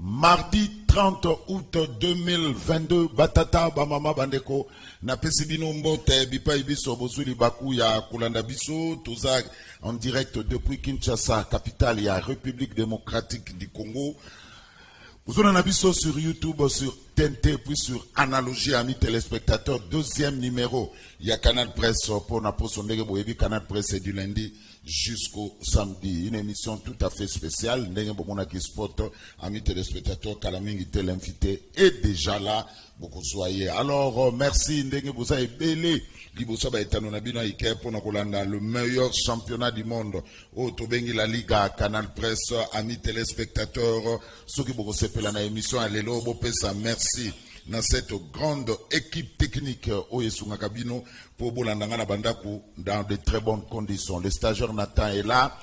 Mardi 30 août 2022, Batata Bamama Bandeko, na Pesibino Mbote, Bipa Ibiso, Bozuli Baku, ya Kulanda Biso, Tozak, en direct depuis Kinshasa, capitale, ya République démocratique du Congo. Vous en avez sur YouTube, sur TNT, puis sur Analogie, amis téléspectateurs, deuxième numéro. Il y a Canal Presse pour Napo Sondege Boyebi, Canal Presse c'est du lundi jusqu'au samedi. Une émission tout à fait spéciale. Ndenge Bomonaki Sport, amis téléspectateurs, Kalamingi l'invité est déjà là. Beaucoup soyez. Alors, merci Ndenge Bosa et Belé. Libosa ba etano na bino ike pour nakolanda le meilleur championnat du monde. Au Tobengi la Liga, Canal Presse, amis téléspectateurs, ceux qui vous sepela na émission à Lelo Bopesa, merci. Dans cette grande équipe technique au Yesunga Kabino pour Bolandanga na Bandaku dans de très bonnes conditions. Le stagiaire Nathan est là.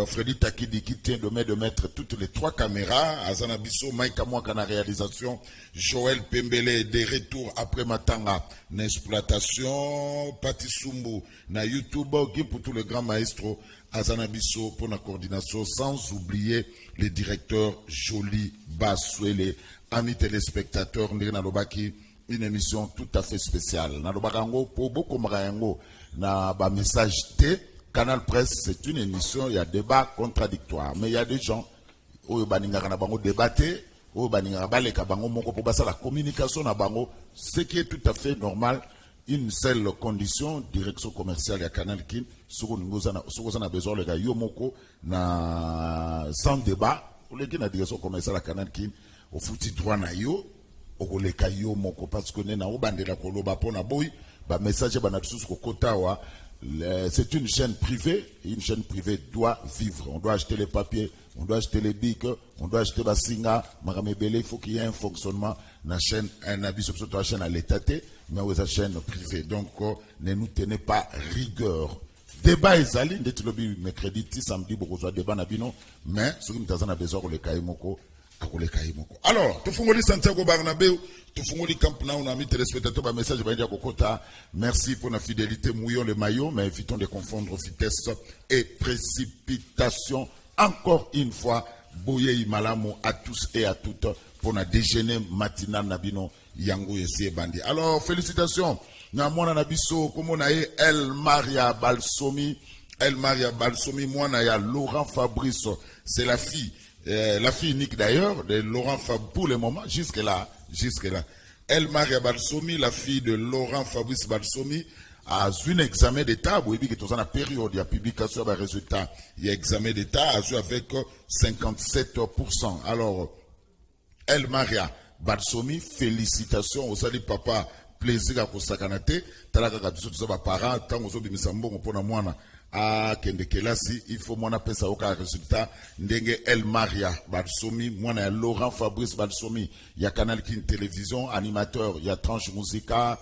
Freddy Takidi qui tient de mettre toutes les trois caméras. Azana Bisso, Mike Amouaka na réalisation. Joël Pembele des retours après Matanga. N'exploitation. Pati Sumbu na YouTube. Qui pour tous les grands maestros. Azana Bisso pour la coordination. Sans oublier les directeurs Jolie Baswele. Amis téléspectateurs, une émission tout à fait spéciale. Nalobakango pour beaucoup de na ba message T. Canal Presse, c'est une émission, il y a débat contradictoire. Mais il y a des gens, où débattent, où la communication, ce qui est tout à fait normal, une seule condition, direction commerciale et Canal Kin, ce qu'on a besoin, les gars, Yomoko, sans débat, pour les la direction commerciale à Canal Kin, au foutu droit na yo, au les caillots moko, parce que nous avons bandé la koloba pour na boy, bah message bah n'absous ko kotawa. C'est une chaîne privée, et une chaîne privée doit vivre. On doit acheter les papiers, on doit acheter les bics, on doit acheter la singa, il faut qu'il y ait un fonctionnement la chaîne, un avis sur la chaîne à l'état, mais aux chaînes privées. Donc, ne nous tenez pas rigueur. Débat ezali, ndeti lobi mercredi, samedi, beaucoup de débat nabino, mais ce qui nous a besoin de les kaimoko. Alors, tu fais Santiago Barnabéu, tu fais Camp Nou, on a mis téléspectateurs, message de Kokota. Merci pour la fidélité, mouillons le maillot, mais évitons de confondre vitesse et précipitation. Encore une fois, Boye Malamo à tous et à toutes pour la déjeuner matinal Nabino Yango Yessie Bandi. Alors, félicitations. Namona Nabiso, comme on a eu El Maria Balsomi, moi, on a Laurent Fabrice, c'est la fille unique d'ailleurs, de Laurent Fabrice, pour le moment, jusque-là. El Maria Balsomi, la fille de Laurent Fabrice Balsomi, a eu un examen d'état, vous voyez que dans la période, il y a publication des résultats, il y a examen d'état, a eu avec 57%. Alors, El Maria Balsomi, félicitations aux ali papa, plaisir à Kosakanate, talaka biso tous parents, tant aux autres misambo, on pona moana. Ah, kende kelasi, il faut mon appel ça au cas résultat. Ndenge El Maria Balsomi, moi Laurent Fabrice Balsomi, il y a Canal Kin Télévision, animateur, il y a Tranche Musica,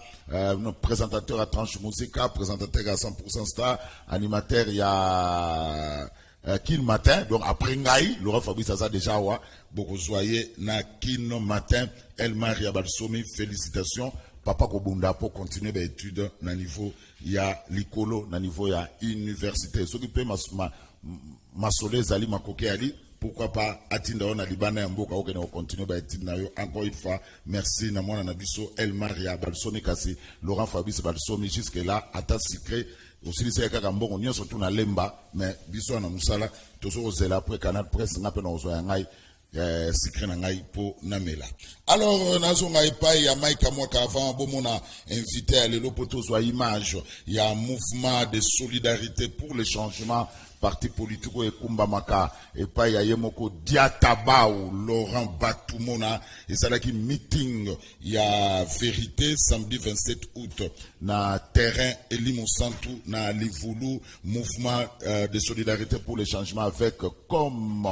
présentateur à Tranche Musica, présentateur à 100% Star, animateur, il y a Kin Matin, donc après Ngaï, Laurent Fabrice a ça déjà, beaucoup soyez na Kin Matin, El Maria Balsomi, félicitations. Papa Kobunda pour continuer les études na niveau il y a l'écolo na niveau il y a université ce qui peut masolé zali makoke ali pourquoi pas atinda on a libana mboka okene continuer ba études na yo encore une fois merci na mona na biso El Maria Balsomi kasi Laurent Fabrice Balsomi jusque là ata secret aussi c'est kaka mbongo nyonso tuna lemba mais biso na musala tozo zela après Canal Presse na pe na ozo ya ngai alors nazonga epai ya Mike Amouaka avant bomona invité à l'élo poto soit image il y a un mouvement de solidarité pour le changement parti politique et Kumbamaka et pas Yayemoko Diatabao Laurent Batumona et ça là qui meeting il y a vérité samedi 27 août na terrain Elimo Santou na Livoulou mouvement de solidarité pour le changement avec comme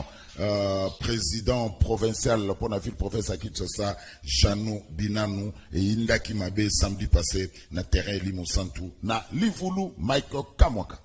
président provincial pour la ville province à Kinshasa Janou Binanou et Inda Kimabe samedi passé na terrain Elimo Santou na Livoulou Michael Kamwaka.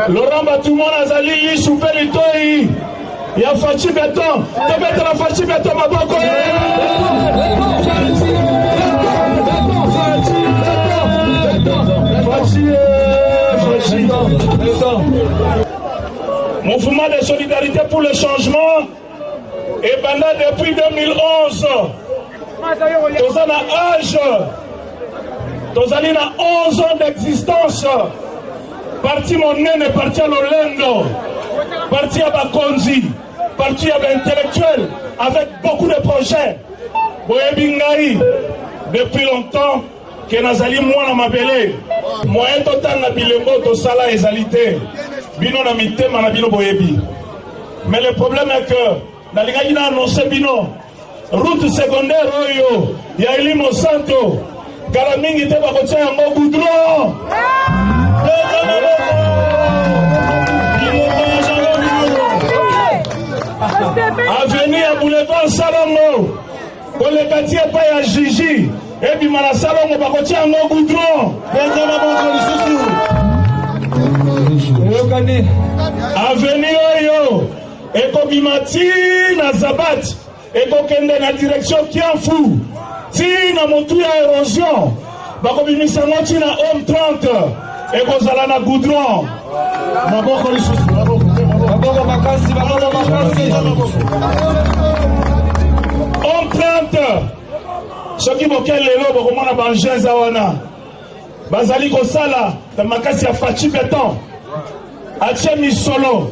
Laurent Batumona Azali Soupeli Toi ya Fachi Beton to mettre la Fachi Beton maboko Mouvement de solidarité pour le changement et pendant depuis 2011 tozana âge tozali na 11 ans d'existence. Parti monene, parti à l'Olendo, parti à Bakonzi, parti à l'intellectuel, avec beaucoup de projets. Boyebingaï, depuis longtemps, que Nazali Mouana Mabele, moyen total na bilembo to sala ezalité, bino na mitema na bino boyebi. Mais le problème est que, dans les gars, annoncé bino, route secondaire oyo, ya Elimo Santo, Karamingi te bakotia yango goudron. Avenir à boulevard Salongo, pour les bâtir pas à Gigi, et puis Mala Salongo, va continuer à goudron. Avenir yo, et comme Bimati, na Zabat, et comme Kende na direction qui en fout, si na montu à érosion, va comme Bimisanoti na homme 30, et comme Zalana goudron. Maboko li susu, maboko makasi. On plante soki boke lelo bokomona banjenza wana bazali kosala na makasi ya faci beton atie misolo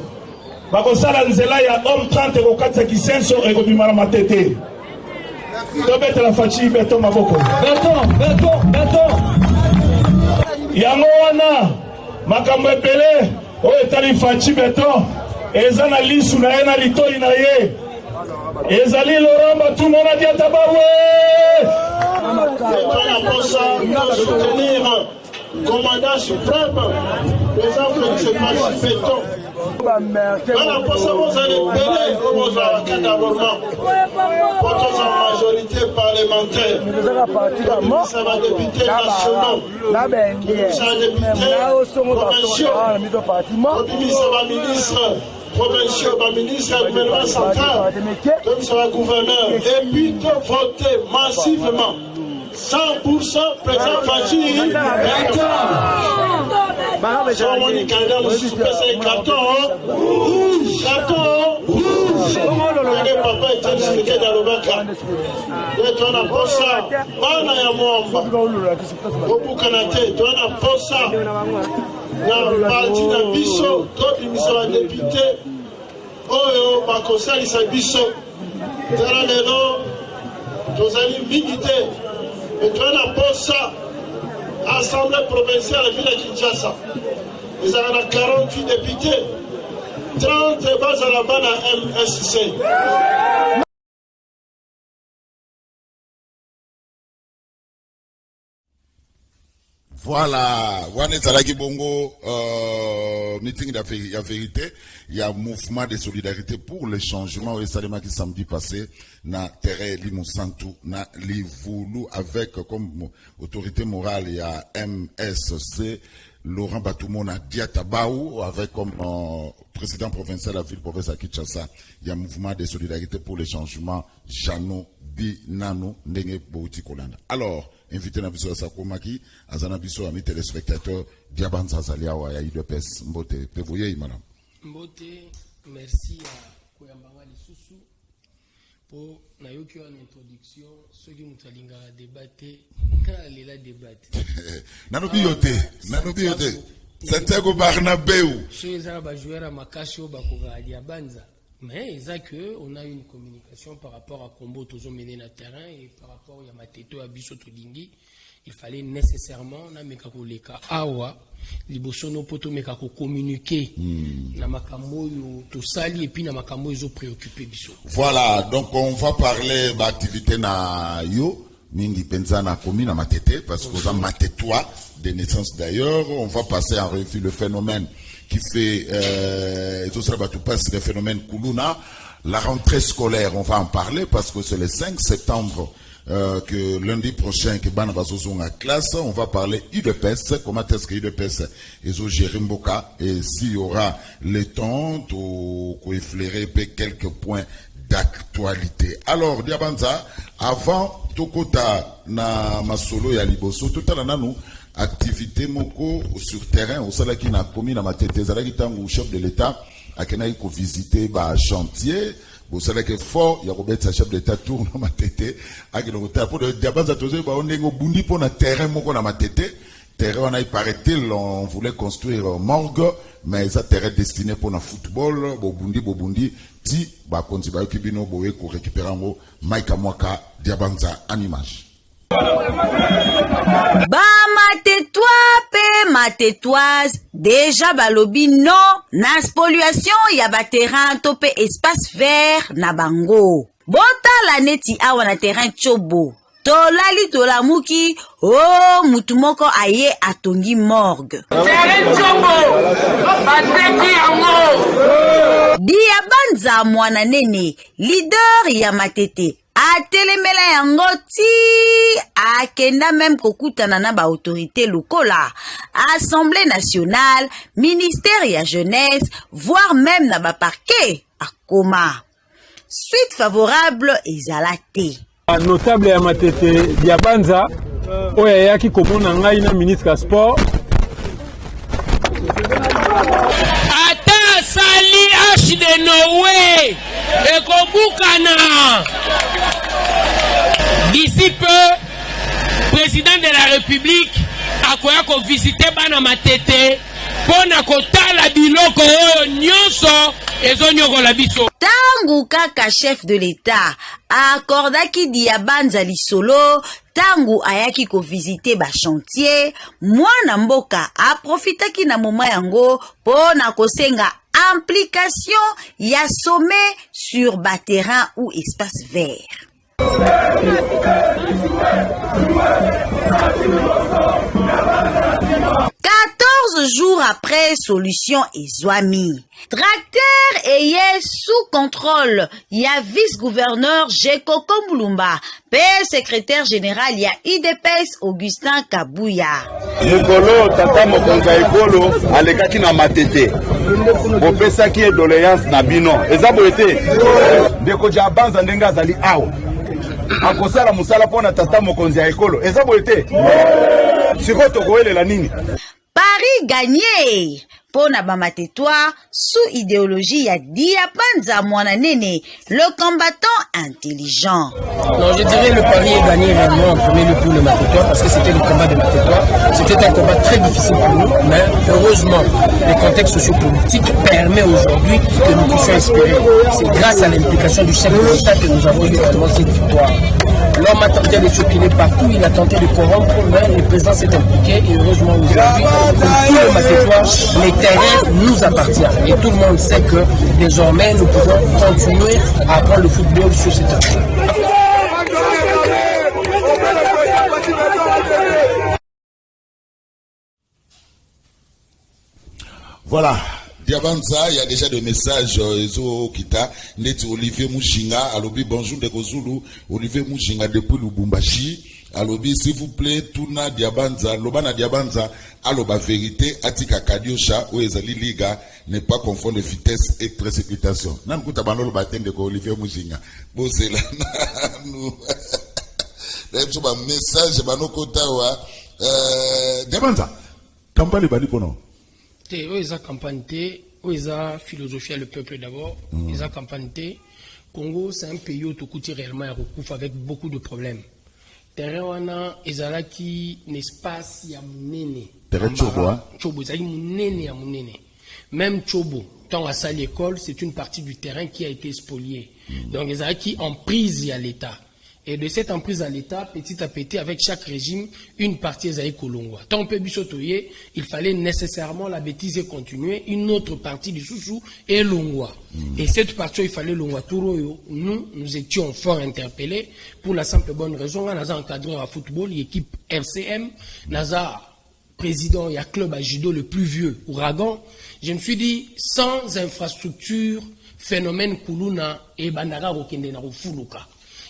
bakosala nzela ya homme 30 ekokatisa kisenso ekobima na matete tobetela faci beton maboko beton yango wana makambo ebele oyo etali faci beton eza na lisu na ye na litoi na ye ezali Laurent Batumona Diatabawe. Soutenir commandant suprême, président Félix Faci Beton. Voilà pour ça, vous allez payer aux avocats d'abonnement. Pour tous en majorité parlementaire. Ça va député nationaux. Ça va député provinciaux. Ça va ministre. Provinciaux, ministre du gouvernement central, comme sera gouverneur, et puis de voter massivement 100% président Faci. Sur mon candidat, je suis passé carton. Le papa est expliqué dans le bac. Et toi, on a pas ça. On a un mot. Au Boucanate, toi, on a pas ça. Na parti na biso to bimisa ba député oyo bakosalisa biso tala lelo tozali mingi te etwana posa assemblée provinciale ya ville ya Kinshasa ezala na 48 députés 30 bazala bana MSC. Voilà, wane zalaki bongo meeting de la vérité, il y a un mouvement de solidarité pour le changement et Salema qui samedi passé na terre Limosantu na Livoulou avec comme autorité morale il y a MSC Laurent Batumona Diatabaou avec comme président provincial de la ville provinciale de Kinshasa. Il y a un mouvement de solidarité pour le changement Jano Binano Ndenge Bouti Kolanda. Alors, invité na biso Sakomaki, azana biso ami téléspectateurs Diabanza Zaliawa ya IDPS Mbote. Pevoye madame. Mbote, merci à Koyambanga Lisusu pour nayoki en introduction ceux qui mutalinga débattre la débattre. Nanobi yote. Santiago Barnabeu. Chez les joueurs à Makasio Bakoga Diabanza. Mais on a eu une communication par rapport à Combo Tozo mené dans le terrain et par rapport à Mateto à Bisoto Dingi. Il fallait nécessairement awa libosono poto mekako communiquer na makambo yo to sali et puis na makambo yo préoccupé biso. Voilà, donc on va parler d'activité na yo mingi penza na komi na Matete parce que ça Matetois de naissance d'ailleurs, on va passer en revue le phénomène qui fait tout ça tout passe le phénomène Koulouna, la rentrée scolaire, on va en parler parce que c'est le 5 septembre que lundi prochain que Ban va à classe, on va parler UDPS, comment est-ce que UDPS est géré Mboka et s'il y aura le temps pour effleurer quelques points d'actualité. Alors Diabanza, avant Tokota na masolo ya liboso, tout à l'heure activité moko sur terrain au salaki na komi na Matete zalaki tango chef de l'État akena ko visiter ba chantier au salaki fort ya Robert sa chef de l'État tourne na Matete akelo ko pour de Diabanza tozo ba onengo bundi pour na terrain moko na Matete terrain on a paraît-il on voulait construire morgue mais ça terrain destiné pour na football bobundi ti ba konti ba kibino boye ko récupérer ngo Mike Mwaka Diabanza en image. Ba matetwa pe matetoise déjà balobi non na spoliation ya ba terrain to pe espace vert na bango bota la neti awa na terrain chobo tolali tolamuki mutu moko aye atongi morgue terrain chobo bateki yango Diabanza mwana nene leader ya Matete atelemela yango ti akenda même kokutana na ba autorité lokola Assemblée nationale, ministère ya jeunesse, voire même na ba parquet akoma. Suite favorable ezalate. Notable ya Matete Diabanza oya yaki komona ngai na ministre ya sport. Ata sali H de Noé ekobukana. D'ici peu, République akoya ko visiter bana matete pona kotala biloko oyo nyonso ezonyokola biso. Tangu kaka chef de l'État akordaki Diabanza lisolo tangu ayaki ko visiter ba chantier, mwana mboka aprofitaki na moma yango pona kosenga implication ya sommet sur ba terrain ou espace vert. 14 jours après solution ezwami. Tracteur eye sous contrôle ya vice-gouverneur Jeko Kombulumba, pe secrétaire général ya IDPS Augustin Kabuya. Mukolo tata mokonza ekolo alekaki na matete. Bopesaki doléance na bino. Eza boyete. Ndeko Diabanza ndenge azali awa. Akosala musala pona tata mokonzi ya ekolo. Eza boyete. Siko tokoelela nini? Paris gagné pona bamatetwa sous idéologie ya Diabanza Mwananene, le combattant intelligent. Non, je dirais le pari est gagné réellement en premier lieu pour le Matétois parce que c'était le combat de Matétois. C'était un combat très difficile pour nous, mais heureusement, le contexte sociopolitique permet aujourd'hui que nous puissions espérer. C'est grâce à l'implication du chef de l'État que nous avons eu vraiment cette victoire. L'homme a tenté de choquiner partout, il a tenté de corrompre, mais le président s'est impliqué et heureusement aujourd'hui, pour tout le Matétois, les terrains nous appartiennent. Et tout le monde sait que désormais, nous pouvons continuer à apprendre le football sur cette terrain. Voilà. Diabanza, il y a déjà des messages Kita, net Olivier Mouchinga, alobi bonjour de Kozulu, Olivier Mouchinga depuis Lubumbashi, alobi s'il vous plaît, Tuna Diabanza, Lobana Diabanza, aloba vérité, Atika Kadiosha, ou Ezali Liga, ne pas confondre vitesse et précipitation. Nam kuta banolo baten de Olivier Mouchinga. Bon, c'est là, nous. Là, message, banokota wa, Diabanza, campagne bali pono. Eza campagne, eza philosophie le peuple d'abord, eza campagne. Congo, c'est un pays où tout coûte réellement recouvre avec beaucoup de problèmes. Terrain wana ezala qui n'espace ya munene. Terrain Chobo, hein? Chobo, ezali munene ya munene. Même Chobo, tant à ça l'école, c'est une partie du terrain qui a été spoliée. Donc ezala qui en prise à l'État. Et de cette emprise à l'État, petit à petit, avec chaque régime, une partie est Kolongwa. Tant que Bissotoye, il fallait nécessairement la bêtise continuer, une autre partie du Soussou est Longwa. Et cette partie, il fallait Longwa Touroyo. Nous étions fort interpellés pour la simple bonne raison. On a encadré à football, l'équipe RCM, Naza, président, il y a club à judo le plus vieux, Ouragan. Je me suis dit, sans infrastructure, phénomène Kuluna et Bandara Rokendena Fuluka.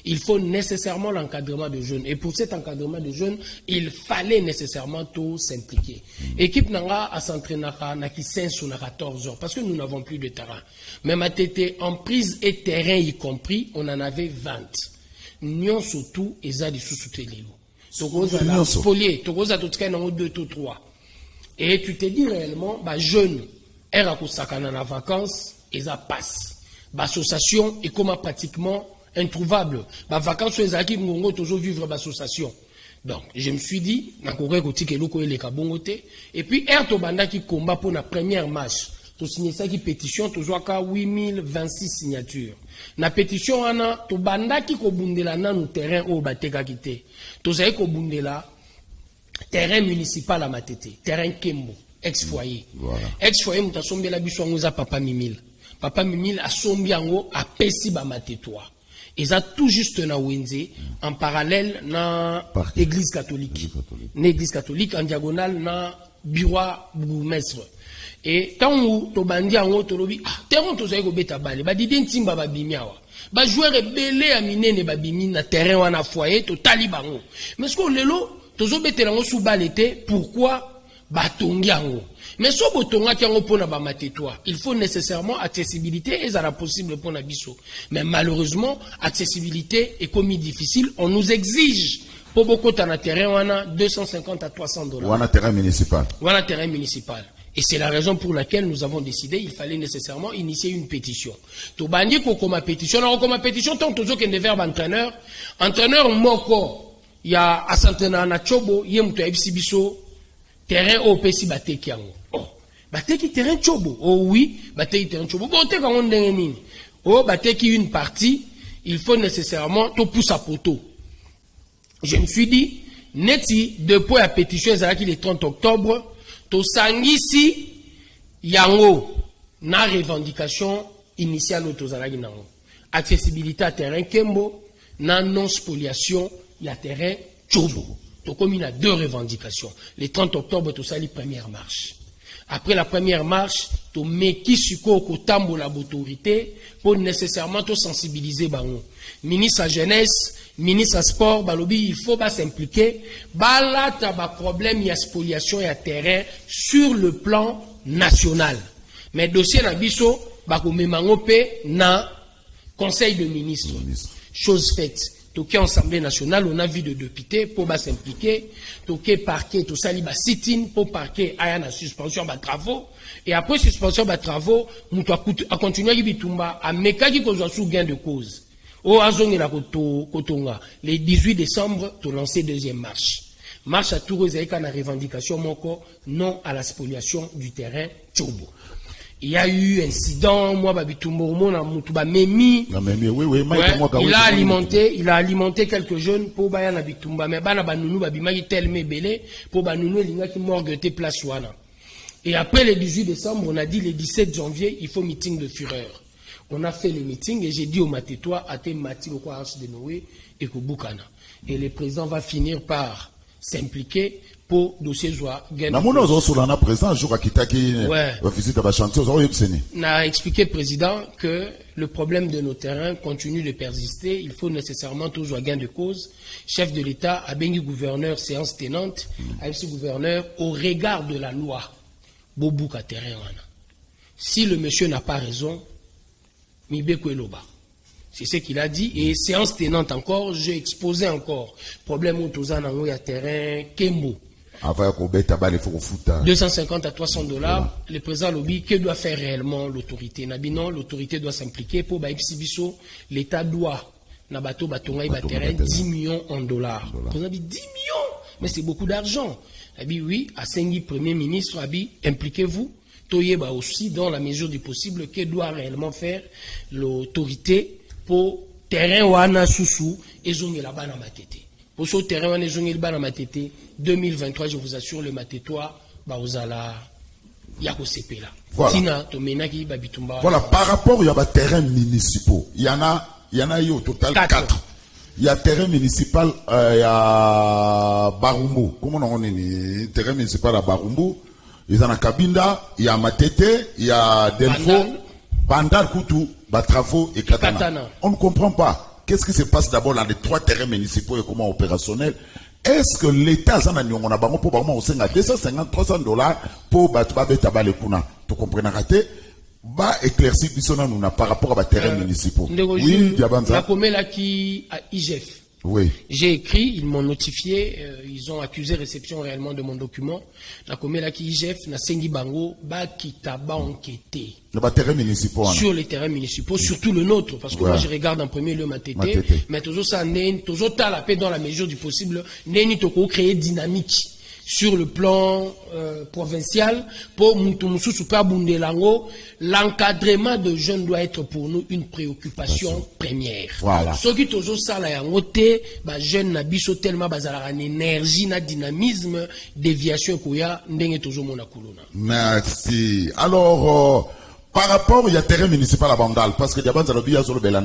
Il faut nécessairement l'encadrement de jeunes. Et pour cet encadrement de jeunes, il fallait nécessairement tout s'impliquer. Équipe Nanga à s'entraîner à 15 ou 14 heures parce que nous n'avons plus de terrain. Même à TT, en prise et terrain y compris, on en avait 20. Nyon surtout, et ça, des sous-soutelélou. Togoza la spolié, Togoza tout cas, non, 2 ou 3. Et tu te dis réellement, bah, jeune, elle a kusakana na vacances, et ça passe. Bah, association, et comment pratiquement, introuvable. Ma vacances les acquis Ngongo toujours vivre l'association. Donc je me suis dit na Corée côté que loko les kabongote et puis Erto Banda qui combat pour la première match. To signer ça qui pétition toujours ka 8026 signatures. Na pétition ana to Banda qui ko bundela na no terrain au bateka kité. To zai ko bundela terrain municipal à Matete, terrain Kembo, ex-foyer. Voilà. Ex-foyer mutasombi la biso ngoza papa Mimil. Papa Mimil a sombi yango a pesi ba Matetoa. Et ça tout juste na Wenze, en parallèle na église catholique. Na église catholique en diagonale na bureau bourgmestre. Et tant où to bandi en haut to lobi ah terrain to zai ko beta bale ba didi ntimba ba bimiawa. Ba joueur belé a minene ba bimi na terrain wana foyer to talibango. Mais ce que lelo to zo betela ngo sous balete pourquoi ba tongi yango. Mais si il faut nécessairement accessibilité et ça sera possible pour Nabiso. Mais malheureusement, accessibilité est commis difficile. On nous exige pour beaucoup de terrain, on a 250 à 300 dollars. On a terrain municipal. On a terrain municipal. Et c'est la raison pour laquelle nous avons décidé qu'il fallait nécessairement initier une pétition. To bandi ko comme pétition, alors comme pétition tant que des verbes entraîneur moko ya asantena na chobo ye muto ya biso terrain au pesi bateki yango. Oh, bateki terrain chobo. Oh oui, bateki terrain chobo. Bon, te kango ndenge nini. Oh, bateki une partie, il faut nécessairement tout pousse à poteau. Je me suis dit, neti depuis la pétition ezalaki le 30 octobre, to sangisi yango na revendication initiale to zalaki nango. Accessibilité à terrain kembo, na non spoliation ya terrain chobo. To comme il a deux revendications. Le 30 octobre to sali première marche. Après la première marche, to meki suko ko tambo la autorité pour nécessairement to sensibiliser bango. Ministre à jeunesse, ministre à sport, balobi, il faut s'impliquer. Balata ba problème ya spoliation ya terrain sur le plan national. Mais dossier na biso ba ko memango pe na conseil de ministres. Chose faite. Toké Assemblée nationale, on a vu de députés pour s'impliquer. Toké parquet, tout ça, liba sit-in pour parquet, aya na suspension ba travaux. Et après suspension ba travaux, mouto a continué à bitumba, a meka qui cause sous gain de cause. Au azongi la kotonga, le 18 décembre, to lancé deuxième marche. Marche à Tours et na revendication moko, non à la spoliation du terrain Chobo. Il y a eu incident, moi, Babitumbo, Memi. Il a alimenté quelques jeunes pour Bayana Bitumba, mais Bana Banounou, Babimagi Telme Belé, pour Banounou, Linga qui morgueté place Wana. Et après le 18 décembre, on a dit le 17 janvier, il faut meeting de fureur. On a fait le meeting et j'ai dit au Matétois, Ate Mati, au Arche de Noé et Koubukana. Et le président va finir par s'impliquer pour dossier soit gagné. On a expliqué président que le problème de nos terrains continue de persister. Il faut nécessairement toujours gain de cause. Chef de l'État, a béni gouverneur, séance tenante, a ce gouverneur au regard de la loi. Bobouka terrain. Si le monsieur n'a pas raison, Mibeko Eloba. C'est ce qu'il a dit. Et séance tenante encore, j'ai exposé encore. Problème au Tozan en à terrain, Kembo. 250 à 300 $. Voilà. Le président lobby, que doit faire réellement l'autorité? Non, l'autorité doit s'impliquer pour Baïpsibiso. L'État doit, Nabato Batongaï terrain, 10 millions en dollars. Le président dit 10 millions, mais c'est beaucoup d'argent. Il dit oui, à Sengi, Premier ministre, impliquez-vous. Toyeba aussi, dans la mesure du possible, que doit réellement faire l'autorité pour terrain Wana Soussou et Zongi là-bas dans ma tête. Pour ce terrain Wana Zongi là-bas dans ma tête, 2023, je vous assure, le Matétois, Baozala, Yako Sepela. Voilà. Voilà, par rapport à terrains municipaux, il y en a eu au total 4. Il y a terrain municipal, il y a Barumbu. Comment on dit? Terrain municipal à Barumbu. Il y a Kabinda, il y a Matete, il y a Delfo, Bandar Koutou, Batrafo et Katana. On ne comprend pas. Qu'est-ce qui se passe d'abord dans les 3 terrains municipaux et comment opérationnels? Est-ce que l'État, ça n'a pas pour 250, 300 $ pour Batoubabe Tabale Kuna? Tu comprends, raté? Bah, éclairci, par rapport à terrains municipaux. Oui, Diabanza. La Comela qui a IGF. Oui. J'ai écrit, ils m'ont notifié, ils ont accusé réception réellement de mon document. La Comela qui IGF, na Sengi Bango, qui t'a enquêté. Sur les terrains municipaux, surtout le nôtre, parce que moi je regarde en premier lieu ma tête, mais toujours ça, toujours t'as la paix dans la mesure du possible, n'est toko créer dynamique sur le plan provincial pour Moutoumoussou Super Bundelango. L'encadrement de jeunes doit être pour nous une préoccupation première. Voilà. Ce qui toujours ça là yangote, bah jeunes n'abisso tellement bazala en énergie, na dynamisme, déviation koya ndenge toujours mon akulona. Merci. Alors par rapport il y a terrain municipal à Bandal parce que Diabanza lobi ya zolo bela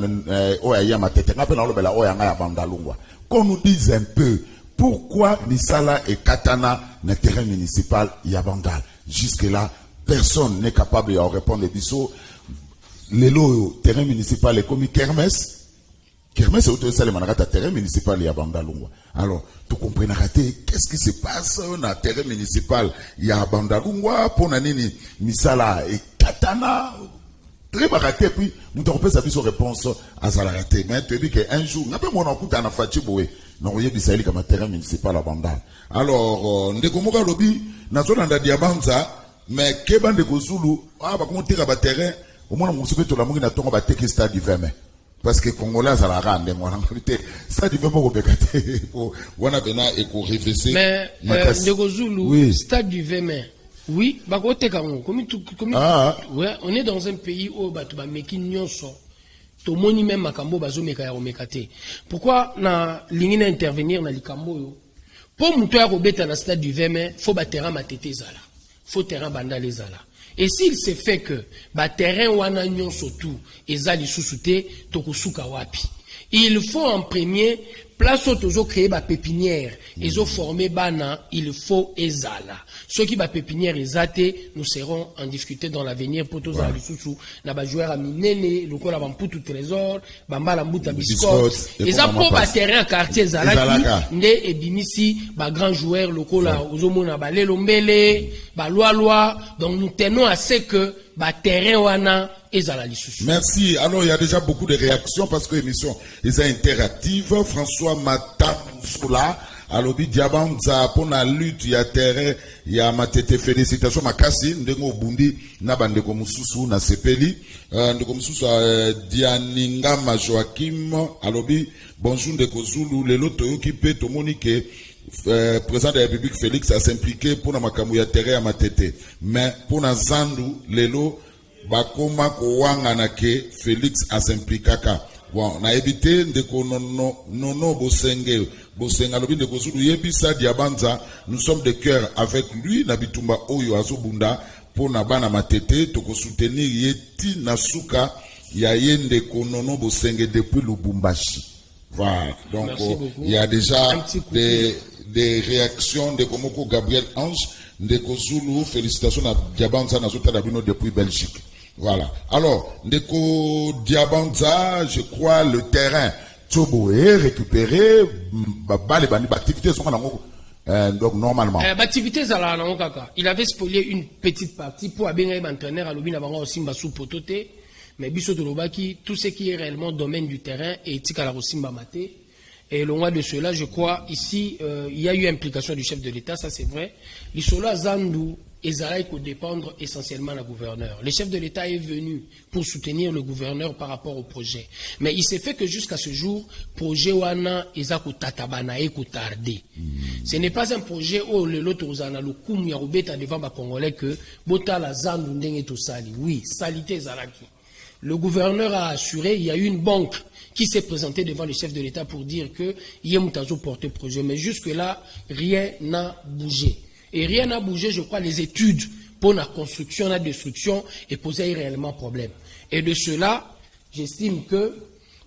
oya matete ngape na lo bela oya nga ya Bandalungwa. Qu'on nous dise un peu pourquoi Nisala et Katana na terrain municipal Yabandal. Jusque-là, personne n'est capable de répondre. Les lots terrain municipal est comme Kermès. Kermès est autorisé à terrain municipal Yabandal. Alors, tu comprends, qu'est-ce qui se passe dans le terrain municipal Yabandal pour Nanini Nisala et Katana? Très baraté, puis nous avons fait sa réponse à Zalaraté. Mais tu dis qu'un jour, nous avons fait un Fatiboué. Non, il y a des comme terrain municipal à Bandal. Alors, nous avons fait lobby, nous avons fait Diabanza, mais Keban de Gozulu, comment tirer à terrain, au moins, on se fait tout le monde, nous avons fait stade du 20 mai. parce que Congolais ça la rende moi en réalité ça du vraiment obégaté pour on a bena et qu'on réfléchisse mais Ndeko Zulu stade du 20 mai oui bakote kango comme ouais on est dans un pays où batu ba meki nyonso to moni même makambo bazo meka ya omekate pourquoi na lingina intervenir na likambo yo pour muto ya kobeta na stade du 20 mai faut ba terrain matete zala faut terrain bandale zala. Et s'il se fait que ba terrain wana nyonso tout ezali susute tokusuka wapi, il faut en premier place où tozo créer ba pépinière ezo former bana, il faut ezala ceux qui ba pépinière ezate nous serons en discuter dans l'avenir pour tous les sous na ba joueur a minene lokola ba mputu trésor bambala mbuta biscotte eza po ba terrain quartier ezalaki nde ebimisi ba grand joueur lokola ozomona ba lelo mbele ba loi donc nous tenons à ce que ba terrain wana ezala lisusu. Merci. Alors il y a déjà beaucoup de réactions parce que l'émission est interactive. François Matamoussoula alobi diabanza pour la lutte ya terrain ya matete félicitations makasi ndengo bundi na bandeko mususu na sepeli ndeko mususu Dianinga Joachim alobi bonjour ndeko Zulu lelo toyoki pe tomoni ke président de la République Félix a s'impliqué pour la makamu ya terrain ya matete mais pour na zandu lelo bakoma kowanga na ke Félix a s'impliquaka bon na évité ndeko nono bosenga lobi ndeko Zulu yebisa diabanza nous sommes de cœur avec lui na bitumba oyo azobunda pour na bana matete toko soutenir yeti na suka ya yende konono bosenge depuis Lubumbashi. Voilà donc il y a déjà des réactions de Komoko Gabriel Ange ndeko Zulu félicitations à diabanza na zota dabino depuis Belgique. Voilà. Alors, Ndeko Diabanza, je crois, le terrain, Tsoboé, récupéré, les activités sont donc normalement. Activités il avait spolié une petite partie pour abéner entraîneur à l'obin avant aussi sous potote, mais biso de l'obaki, tout ce qui est réellement domaine du terrain et éthique à la Rosimba Maté. Et loin de cela, je crois, ici, il y a eu implication du chef de l'État, ça c'est vrai. L'Isola Zandu, Ezalaï peut dépendre essentiellement du gouverneur. Le chef de l'État est venu pour soutenir le gouverneur par rapport au projet. Mais il s'est fait que jusqu'à ce jour, projet wana ezako tatabana eko tardé. Ce n'est pas un projet où le lot ozana le koum ya robeta devant ba congolais que bota la zandu ndenge to sali. Oui, salité ezalaki. Le gouverneur a assuré, il y a eu une banque qui s'est présentée devant le chef de l'État pour dire que Yemutazo portait projet. Mais jusque-là, rien n'a bougé. Et rien n'a bougé, je crois, les études pour la construction, la destruction, et posaient réellement problème. Et de cela, j'estime que,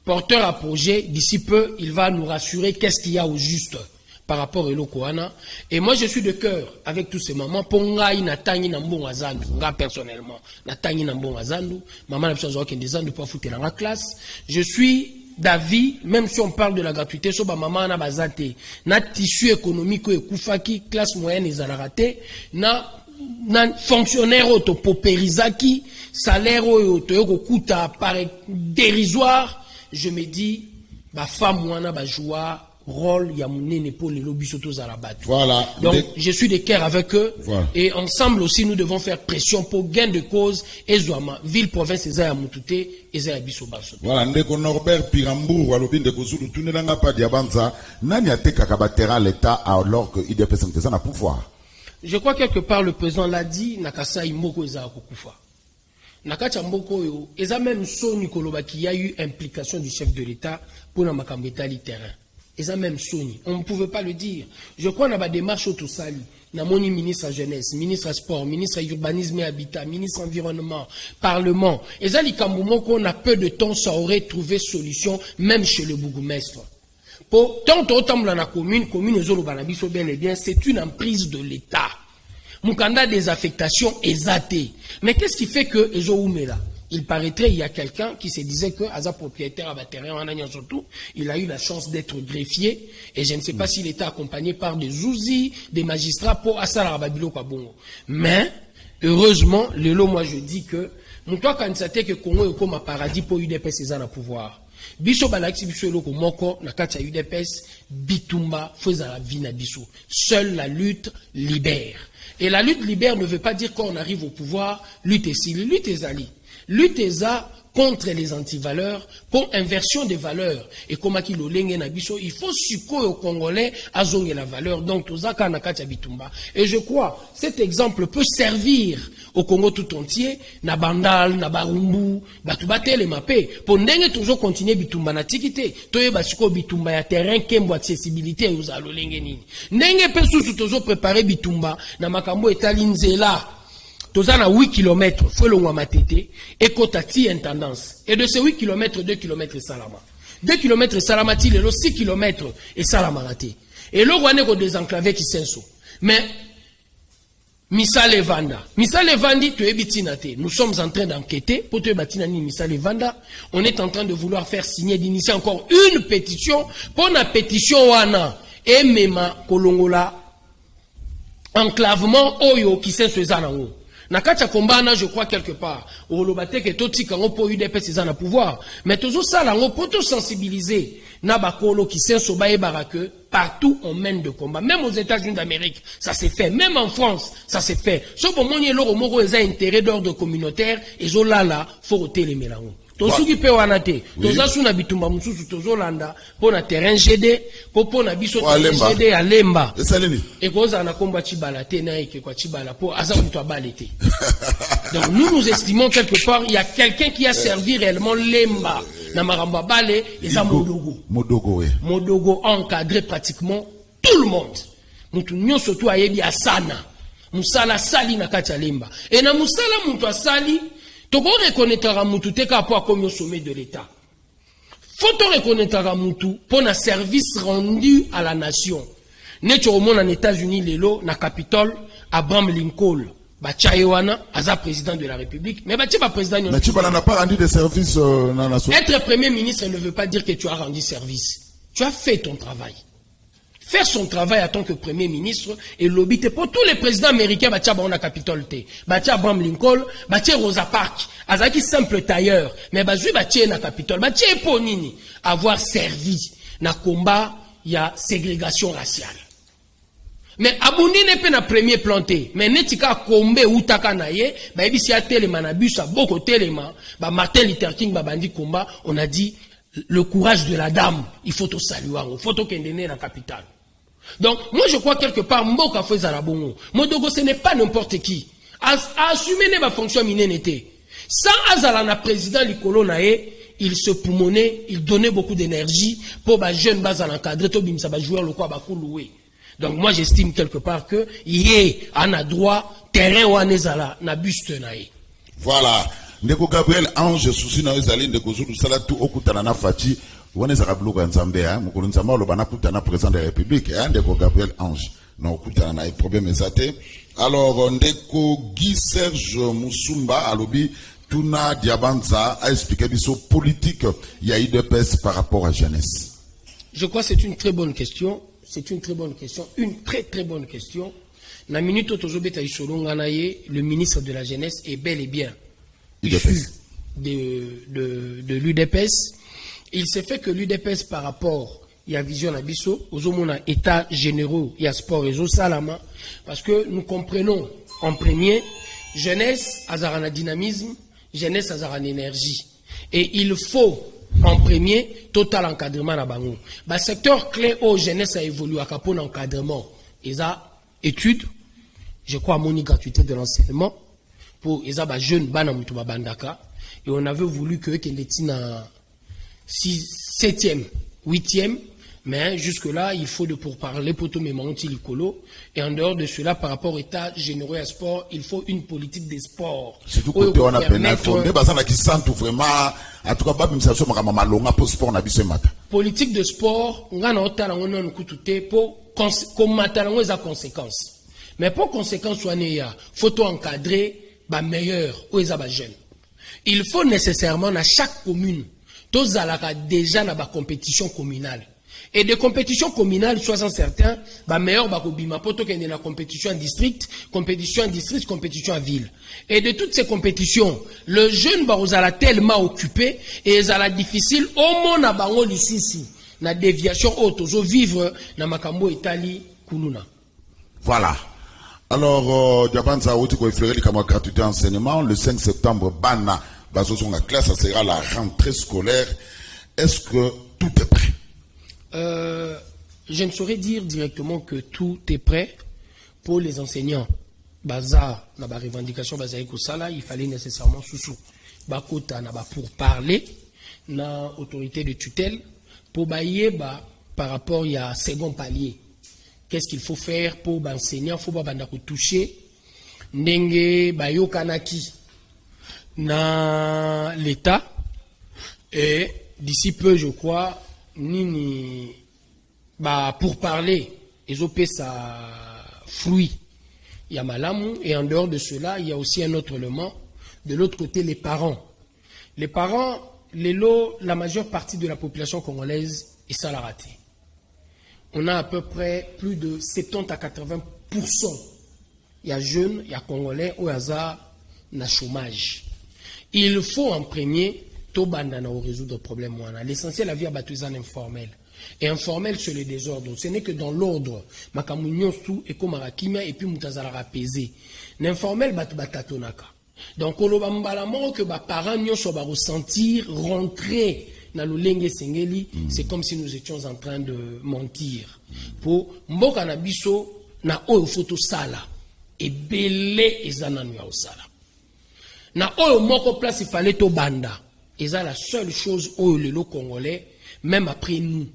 porteur à projet, d'ici peu, il va nous rassurer qu'est-ce qu'il y a au juste par rapport à l'Okoana. Et moi, je suis de cœur avec tous ces mamans. Pour ngai natangi na mbongo azandu, nga personnellement, natangi na mbongo azandu, maman n'a pas besoin de zandu pour foutre dans la classe. Je suis d'avis, même si on parle de la gratuité, so ba maman na bazate, na tissu économique et koufaki, classe moyenne et raté, na fonctionnaire auto popérizaki, salaire auto kuta paraît dérisoire, je me dis, ba femme wana ba joua rôle yamunene pour les lobbies surtout à la batte. Voilà. Donc je suis de cœur avec eux. Voilà. Et ensemble aussi nous devons faire pression pour gain de cause et Zouama, ville province Ezaya Mutute, Ezaya Bisobaso. Voilà, ndeko Norbert Pirambour walobi ndeko Zulu tunelanga pa diabanza nani ateka kabatera l'état alors que IDPS n'était pas pouvoir. Je crois quelque part le président l'a dit nakasa imoko Ezaya kokufa. Nakacha mboko yo eza même soni koloba qu'il y a eu implication du chef de l'État pour na makambeta terrain. Et ça même Sony, on ne pouvait pas le dire. Je crois qu'on a des démarches au Sali. Namoni ministre à jeunesse, ministre à sport, ministre à urbanisme et habitat, ministre environnement, parlement. Et ça, qu'on a peu de temps, ça aurait trouvé solution, même chez le bourgmestre. Pour tant autant dans la commune Zolobanabiso bien et bien, c'est une emprise de l'État. Moukanda des affectations exatées. Mais qu'est-ce qui fait que Ezoumela? Il paraîtrait il y a quelqu'un qui se disait que Aza propriétaire à terrain en Agnan surtout, il a eu la chance d'être greffier et je ne sais pas s'il était accompagné par des ouzis, des magistrats pour Assala Rababilo Kabongo. Mais heureusement, le lot moi je dis que mon toi quand c'était que Congo est comme un paradis pour UDPS César à pouvoir. Biso balaxi biso loko moko na kacha UDPS bitumba faisant la vie na biso. Seule la lutte libère. Et la lutte libère ne veut pas dire qu'on arrive au pouvoir lutte et si lutte et zali. lutte eza contre les antivaleurs, pour inversion des valeurs. Et comme il il faut supposer aux Congolais à la valeur. Donc, et je crois, cet exemple peut servir au Congo tout entier, na Bandal, na Barumbu, batubate les mapé, pour n'engue toujours continuer bitumba na tikité, toye basiko bitumba ya terrain, kembo accessibilité, aux alolenge nini. N'engue pe sous toujours préparer bitumba, na makambo etalinzela. Tozana 8 km, faut le Matete, et Kotati en tendance. Et de ces 8 km, 2 km Salama. 2 km Salamati, le 6 km et Salamarate. Et le Rwanda ko désenclavé qui s'enso. Mais, Missa Levanda. Missa Levandi, tu es bitinate. Nous sommes en train d'enquêter pour te batinani Missa Levanda. On est en train de vouloir faire signer, d'initier encore une pétition pour la pétition Wana. Et Mema Kolongola. Enclavement Oyo qui s'enso Zanango. Nakacha kombana, je crois quelque part. Au lobate que toti kango po UDPS ils en a pouvoir. Mais toujours ça là, on peut tout sensibiliser. Nabakolo qui s'est sobaye barake. Partout on mène de combat. Même aux États-Unis d'Amérique, ça s'est fait. Même en France, ça s'est fait. Sauf au moment où l'Oromoro a intérêt d'ordre communautaire, et là, faut ôter les mélanges. Tosuki pe wanate. Tozasu na bitumba mususu tozolanda pour na terrain GD, pour na biso GD à Lemba. Et koza na komba chibala te na eke kwa chibala pour aza muto abalete. Donc nous estimons quelque part il y a quelqu'un qui a servi réellement Lemba na maramba bale et ça Modogo. Modogo a encadré pratiquement tout le monde. Mutu nyo surtout ayebi asana. Musala sali na kati ya Lemba. Et na musala mutu asali Togo reconnaître Ramutu teka pour comme au sommet de l'État. Faut to reconnaître Ramutu pour un service rendu à la nation. Neto au monde en États-Unis lelo na Capitole Abraham Lincoln. Bachayewana aza président de la République, mais bachi ba président. Mais tu n'as pas rendu de service dans la nation. Être premier ministre ne veut pas dire que tu as rendu service. Tu as fait ton travail. Faire son travail en tant que premier ministre et l'obité pour tous les présidents américains, batia na Capitole T, batia Abraham Lincoln, batia Rosa Parks, azaki simple tailleur, mais bazui batia na Capitole, batia Eponini, avoir servi na combat ya ségrégation raciale. Mais abundi ne peut na premier planté, mais netika kombe utaka na ye, ba ebisi ya telema na bus a boko telema, ba Martin Luther King ba bandi combat, on a dit le courage de la dame, il faut au saluer, il faut au kendene na capitale. Donc, moi je crois quelque part, Mboka Fezarabongo, Modogo ce n'est pas n'importe qui. A assumé ma fonction minénité. Sans Azalana président Likolo Nae, il se poumonait, il donnait beaucoup d'énergie pour les jeunes bas à l'encadrer, Tobim Saba joueur le quoi Bakou loué. Donc moi j'estime quelque part que yé en a droit terrain ou anezala na buste Nae. Voilà. Ndeko Gabriel Ange souci na ezali ndeko zulu salatu okutana na fati. On est à Bloc Nzambé, hein, Moukoulou Nzamba, le Banakutana, président de la République, hein, Ndeko Gabriel Ange. Non, Koutana, a un problème exacté. Alors, Ndeko Guy Serge Moussumba, à l'obi, Tuna Diabanza, a expliqué biso politique, il y a eu de pèse par rapport à jeunesse. Je crois que c'est une très bonne question. C'est une très bonne question. Une très très bonne question. La minute où le ministre de la Jeunesse est bel et bien issu de l'UDPS. Il s'est fait que l'UDPS par rapport à Vision Abisso, aux hommes état généraux, il y a sport et salama, parce que nous comprenons en premier, jeunesse, azarana dynamisme, jeunesse, azarana énergie. Et il faut en premier, total encadrement à Bango. Le secteur clé aux jeunesse a évolué à Capone encadrement. Ils ont études, je crois, à mon gratuité de l'enseignement, pour les jeunes Banamutuba Bandaka, et on avait voulu que les 7e, 8e, mais jusque-là, il faut de pourparler pour tout mémoranti l'icolo. Et en dehors de cela, par rapport au état généraux et sport, il faut une politique des sports. C'est tout côté, on a pénal fondé, basana qui sentent vraiment, en tout cas, pas même ça, ça m'a malonga pour sport, on a ce matin. Politique de sport, on a un autre, on a un coup de thé pour, comme matin, on a conséquences. Mais pour conséquences, il faut encadrer, bah, meilleur, ou les jeunes. Il faut nécessairement, dans chaque commune, tous à déjà dans la compétition communale. Et des compétitions communales, soyez certains, bah meilleur bah bima poto qu'il y a la compétition en district, compétition en ville. Et de toutes ces compétitions, le jeune bah a tellement occupé et ils a difficile au moins na bango ici, na déviation haute, aux vivre na makambo Italie kuluna. Voilà. Alors, Diabanza Outi ko effleurer les camarades gratuité enseignement le 5 septembre bana bazozonga classe, ça sera la rentrée scolaire. Est-ce que tout est prêt? Je ne saurais dire directement que tout est prêt pour les enseignants. Baza, na ba revendication bazaï ko sala, il fallait nécessairement sous bakota na ba pour parler na autorité de tutelle pour bailler par rapport à second palier. Qu'est-ce qu'il faut faire pour l'enseignant? Il faut pas toucher ndenge bayo kanaki na l'État et d'ici peu je crois nini pour parler ils ont fait ça fruit. Il y a Malamu et en dehors de cela il y a aussi un autre élément. De l'autre côté les parents. Les parents, la majeure partie de la population congolaise est salariée. On a à peu près plus de 70 à 80%. Il y a jeunes, il y a Congolais, au hasard, na chômage. Il faut en premier, tout bandana au résoudre le problème. L'essentiel, la vie à Batouzan informel. Et informel sur le désordre. Ce n'est que dans l'ordre. Makamunyon sou, et comme Arakimia, et puis Moutazara apaisé. L'informel, Batatonaka. Donc, on va que les parents vont ressentir, rentrer dans le lengue sengeli, c'est comme si nous étions en train de mentir. Pour mboka na biso na oyo photo sala et belé ezana ya osala. Na oyo moko place il fallait to banda. Eza la seule chose oyo lelo congolais même après nous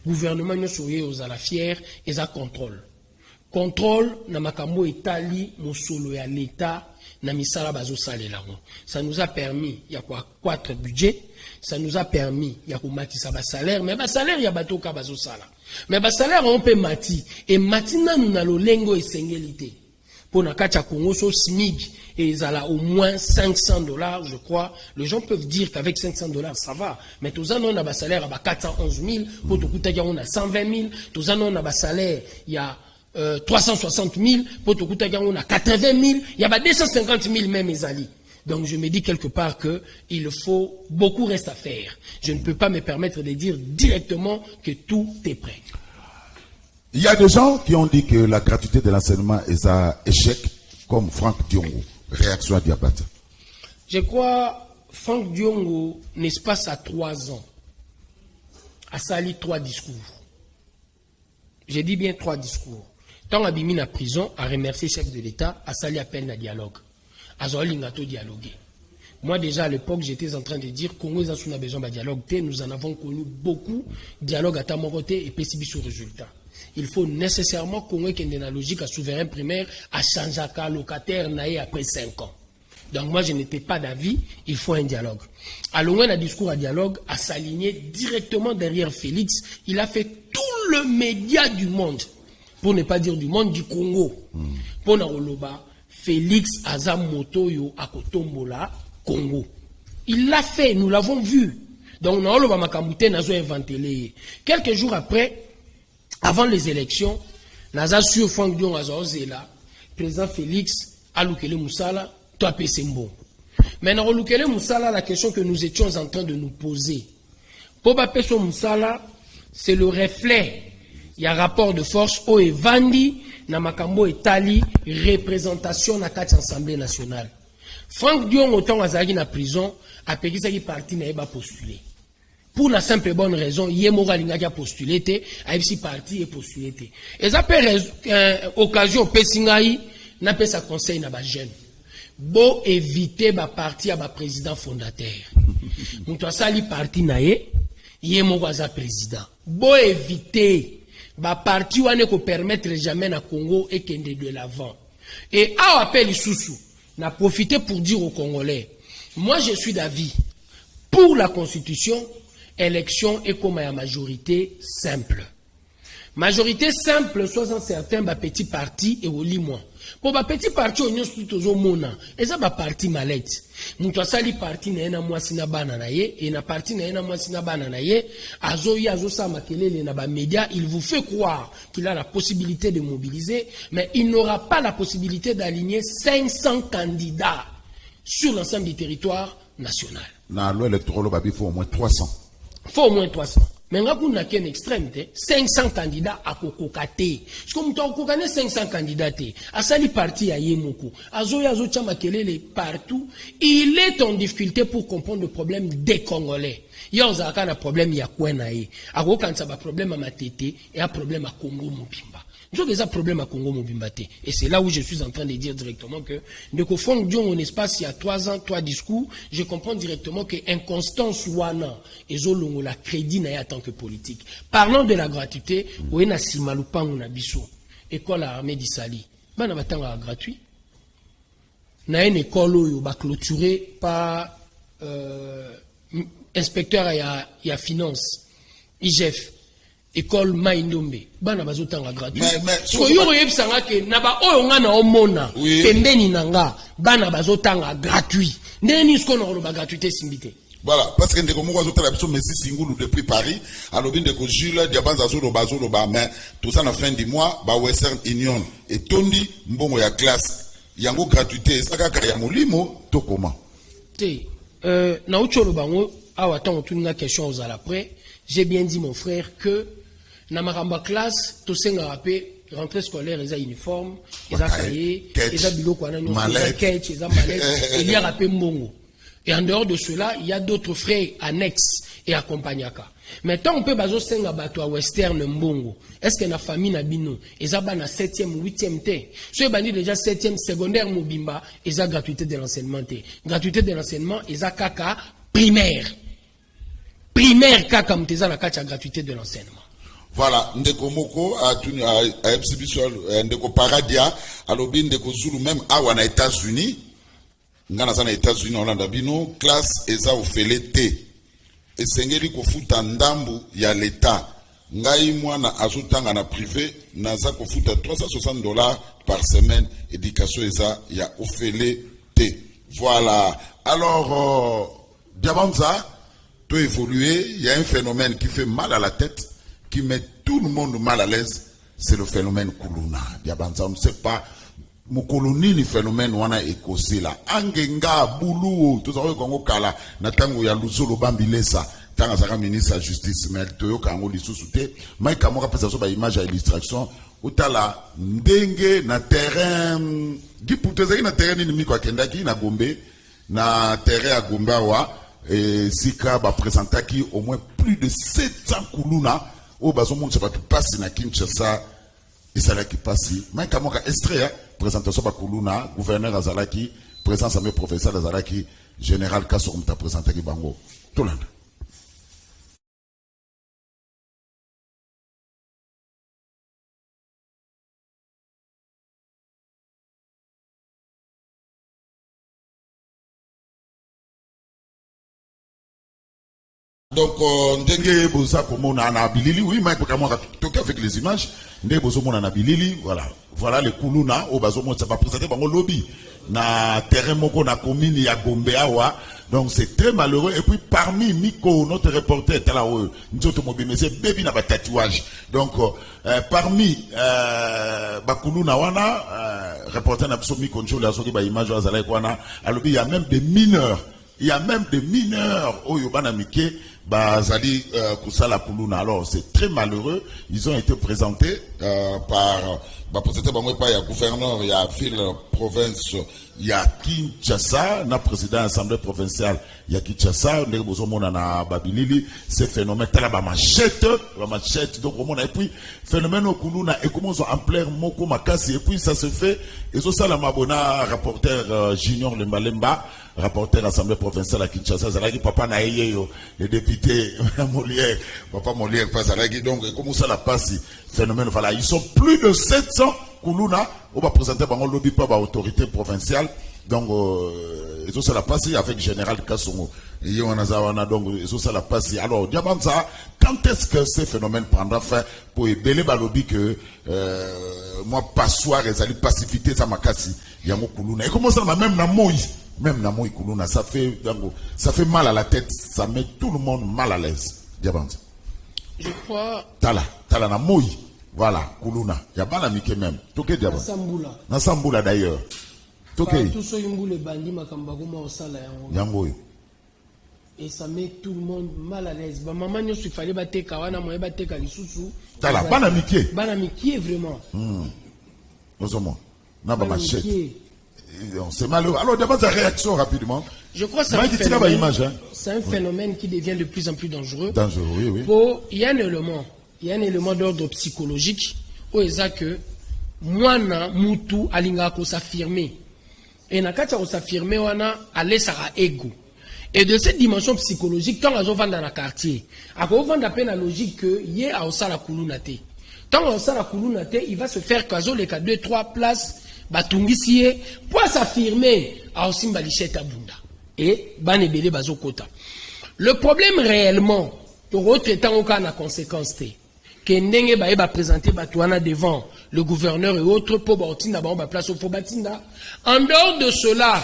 gouvernement nyo soye ozala fier eza contrôle. Contrôle na makambo etali mosolo ya l'état. Ça nous a permis, il y a quoi, 4 budgets, ça nous a permis, il y a quoi, matissa salaire, mais salaire, il y a bateau ka bazo sala. Mais salaire, on peut mati, et matina nous na lo lengo et sengélité. Pour na kacha Congo, so SMIG, et ils ont au moins $500, je crois. Les gens peuvent dire qu'avec $500, ça va. Mais tous en on a salaire à 411 000, pour tout coup, on a 120 000, tous en on a salaire, il y a 360 000, pour tout on a 80 000, il y a 250 000 même les alliés. Donc je me dis quelque part que il faut beaucoup reste à faire. Je ne peux pas me permettre de dire directement que tout est prêt. Il y a des gens qui ont dit que la gratuité de l'enseignement est un échec, comme Franck Diongo. Réaction à Diabata. Je crois Franck Diongo, n'est-ce pas, à 3 ans, a sali 3 discours. J'ai dit bien 3 discours. Tant à Bimina prison, a remercié le chef de l'État, a sali à peine à dialogue. A Zolingato dialoguer. Moi déjà à l'époque, j'étais en train de dire Congo a besoin de dialogue. Nous en avons connu beaucoup. Dialogue à Tamoroté et PCB sur résultat. Il faut nécessairement Congo ait une logique à souverain primaire, à changer à locataire naïe après 5 ans. Donc moi je n'étais pas d'avis, il faut un dialogue. À loin un discours à dialogue, à s'aligner directement derrière Félix, il a fait tout le média du monde. Pour ne pas dire du monde, du Congo. Pour Naroloba, Félix Azam Motoyo Akotombola, Congo. Il l'a fait, nous l'avons vu. Donc, Naroloba Makamute n'a pas inventé. Quelques jours après, avant les élections, Naza sur Franck Dion Azazela, président Félix Aloukele Moussala, toi Pessembo. Maintenant, Aloukele Moussala, la question que nous étions en train de nous poser. Poba Peso Moussala, c'est le reflet. Il y a rapport de force au Evandi, na Makambo Etali, représentation na 4 Assemblée nationale. Franck Dion, autant Azagi na prison, a payé sa parti na eba postulé. Pour la simple et bonne raison, Yemora Linga a postulé, a aussi parti et postulé. Et ça peut occasion, Pessingaï, n'a pas sa conseil na ba jeune. Bo éviter ba parti à ba président fondateur. Moutou sali parti na Yemora za président. Bo éviter ba parti wane ko permettre jamais na Congo et kende de l'avant. Et à appel Soussou, n'a profité pour dire aux Congolais, moi je suis d'avis, pour la Constitution, élection est comme à majorité simple. Majorité simple, soit un certain petit parti et au limon. Pour ma petit parti, on est tout au mona. Et ça, ma parti mallette. Moutou sali parti na moi sina bananaye et na parti na moi sina bananaye. Azoyi azosa makelele na ba média, il vous fait croire qu'il a la possibilité de mobiliser, mais il n'aura pas la possibilité d'aligner 500 candidats sur l'ensemble du territoire national. Na loi électorale, il faut au moins 300. Il faut au moins 300. Mais nga kuna ken extrême te 500 candidats à kokokate. Parce que muto kokane 500 candidats te. Asali parti à yemoko. Azo chama kelele partout. Il est en difficulté pour comprendre le problème des Congolais. Yo zaka na problème ya kwena ye. Ako kansa ba problème à Matete et un problème à Congo Mobimba. Nous avons des problèmes à Congo Mobimbate. Et c'est là où je suis en train de dire directement que, de confondre Dieu en espace, il y a 3 ans, 3 discours, je comprends directement que inconstance wana, et zolongo la crédit n'a en tant que politique. Parlons de la gratuité, où est simalupan ou nabiso, école armée d'Issali. Ben, on va gratuit. Na une école où va clôturé par, inspecteur y a finance, IGF. École Maïndombe, bana bazotanga gratuit. So yo yebisanga ke na ba oyo nga na omona pembeni nanga bana bazotanga gratuit. Ndeni sko na lo ba gratuité simbité. Voilà, parce que ndeko moko azotala biso Messi Singulu depuis Paris, alobi ndeko Jules Diabanza azolo ba mais tout ça na fin du mois ba Western Union et tondi mbongo ya classe yango gratuité saka ka ya molimo to comment. Té na ucholo bango awa tant tuninga question aux à l'après, j'ai bien dit mon frère que na maramba classe to senga rapé rentrée scolaire les uniforme les cahiers les biloko wana les sketch les mallettes il y a rapé mbongo et en dehors de cela il y a d'autres frais annexes et accompagnaka mais tant on peut bazo senga bato à western mbongo est-ce que na famille na bino ezaba na 7e 8e té so ebandi déjà 7e secondaire mobimba eza gratuité de l'enseignement té gratuité de l'enseignement eza kaka primaire kaka mteza na kati ya gratuité de l'enseignement. Voilà, ndeko moko a exhibition ndeko Paradia alobi ndeko Zulu même awa na États-Unis ngana za na États-Unis Hollande bino classe eza ofele te esengeli kofuta ndambu ya l'État ngai mwana azotanga na privé naza kofuta $360 par semaine éducation eza ya ofele te. Voilà, alors Diabanza peut évoluer, il y a un phénomène qui fait mal à la tête, qui met tout le monde mal à l'aise, c'est le phénomène Kuluna. Diabanza, on ne sait pas, mon colonie, le phénomène wana écossais là. Angenga, Boulou, tout ça, Congo Kala, Natango ya Luzolo Bambilesa, Tangazaka ministre de la Justice, mais Toyo Kango Lissousouté, Mike Kamora peut ça image à illustration, Outala, Ndenge, na terrain, Giputezaki na terrain ni Miko Kendaki, na Gombe, na terrain à Gombawa, et Sika va présenter qui au moins plus de 700 Kuluna au bazo monde ça va tout passer na Kinshasa et ça là qui passe mais comme extrait présentation ba Kuluna gouverneur Azalaki présence à mes professeurs Azalaki général Kassoum t'a présenté qui bango tout le monde. Donc, ndenge boza komona na bilili, oui, mais quand moi toqué avec les images, ndenge bozo mona na bilili, voilà les Kuluna au bazo mo ça va présenter bango lobby na terrain moko na commune ya Gombe awa. Donc c'est très malheureux et puis parmi Miko notre reporter tala o nzoto mobimese baby na ba tatouage. Donc parmi bakuluna wana reporter na biso Miko njo la soki ba image azala kwana alobi il y a même des mineurs. Il y a même des mineurs au Yobana Mike, Bazali Kusala Kuluna. Alors c'est très malheureux. Ils ont été présentés par le gouverneur, il y a ville, province, il y a Kinshasa, na président de l'Assemblée provinciale, il y a Kinshasa, na Babilili, c'est phénomène, la machette, donc au monde, et puis, phénomène au Kuluna, et comment ils ont en plein Moko Makasi, et puis ça se fait, et ça, la Mabona, rapporteur Junior Lemba, rapporteur Assemblée provinciale à Kinshasa, Zalagi, papa Naïe, les députés, Molière, papa Molière, pas Zalagi, donc, comment ça la passe, phénomène, voilà, ils sont plus de 700 Kuluna, on va présenter par lobby par l'autorité provinciale, donc, ils ça la passe avec Général Kassongo, et on a donc, ils ça la passe. Alors, Diabanza, quand est-ce que ce phénomène prendra fin pour ébeler lobby que, moi, passoire, et allez pacifier ça makasi, Yango Kuluna, et comment ça, même na Moï, Kuluna, ça fait mal à la tête, ça met tout le monde mal à l'aise. Diabanza. Je crois. Tala na Moï. Voilà, Kuluna. Il y a pas la Mickey même. Toké Diabanza. Nasambula. Nasambula d'ailleurs. Toké. Tout ce yimboule bandi makambaguma au sala yango. Yango. Et ça met tout le monde mal à l'aise. Bah, maman, il fallait battre Kawana, moi, battre Kalissousou. T'as la bonne amitié. Bonne amitié, vraiment. C'est malheureux. Alors, d'abord, ta réaction rapidement. Je crois que c'est un phénomène qui devient de plus en plus dangereux. Dangereux, oui. Il y a un élément d'ordre psychologique où il y a que moi, Moutou, Alinga, ko s'affirmer. Et na kacha ko s'affirmer, wana, aller sara ego. Et de cette dimension psychologique, quand on va dans le quartier, on va dans la logique que y a au sala kulunate. Tant on sala kulunate, il va se faire kazo les 2-3 places, batungisie, pour s'affirmer à Osimba Licheta Bunda. Et banebele bazo kota. Le problème réellement, pour autre temps aucun a conséquence que ndenge ba présenter batouana devant le gouverneur et autres pour batinda ba place au batinda. En dehors de cela,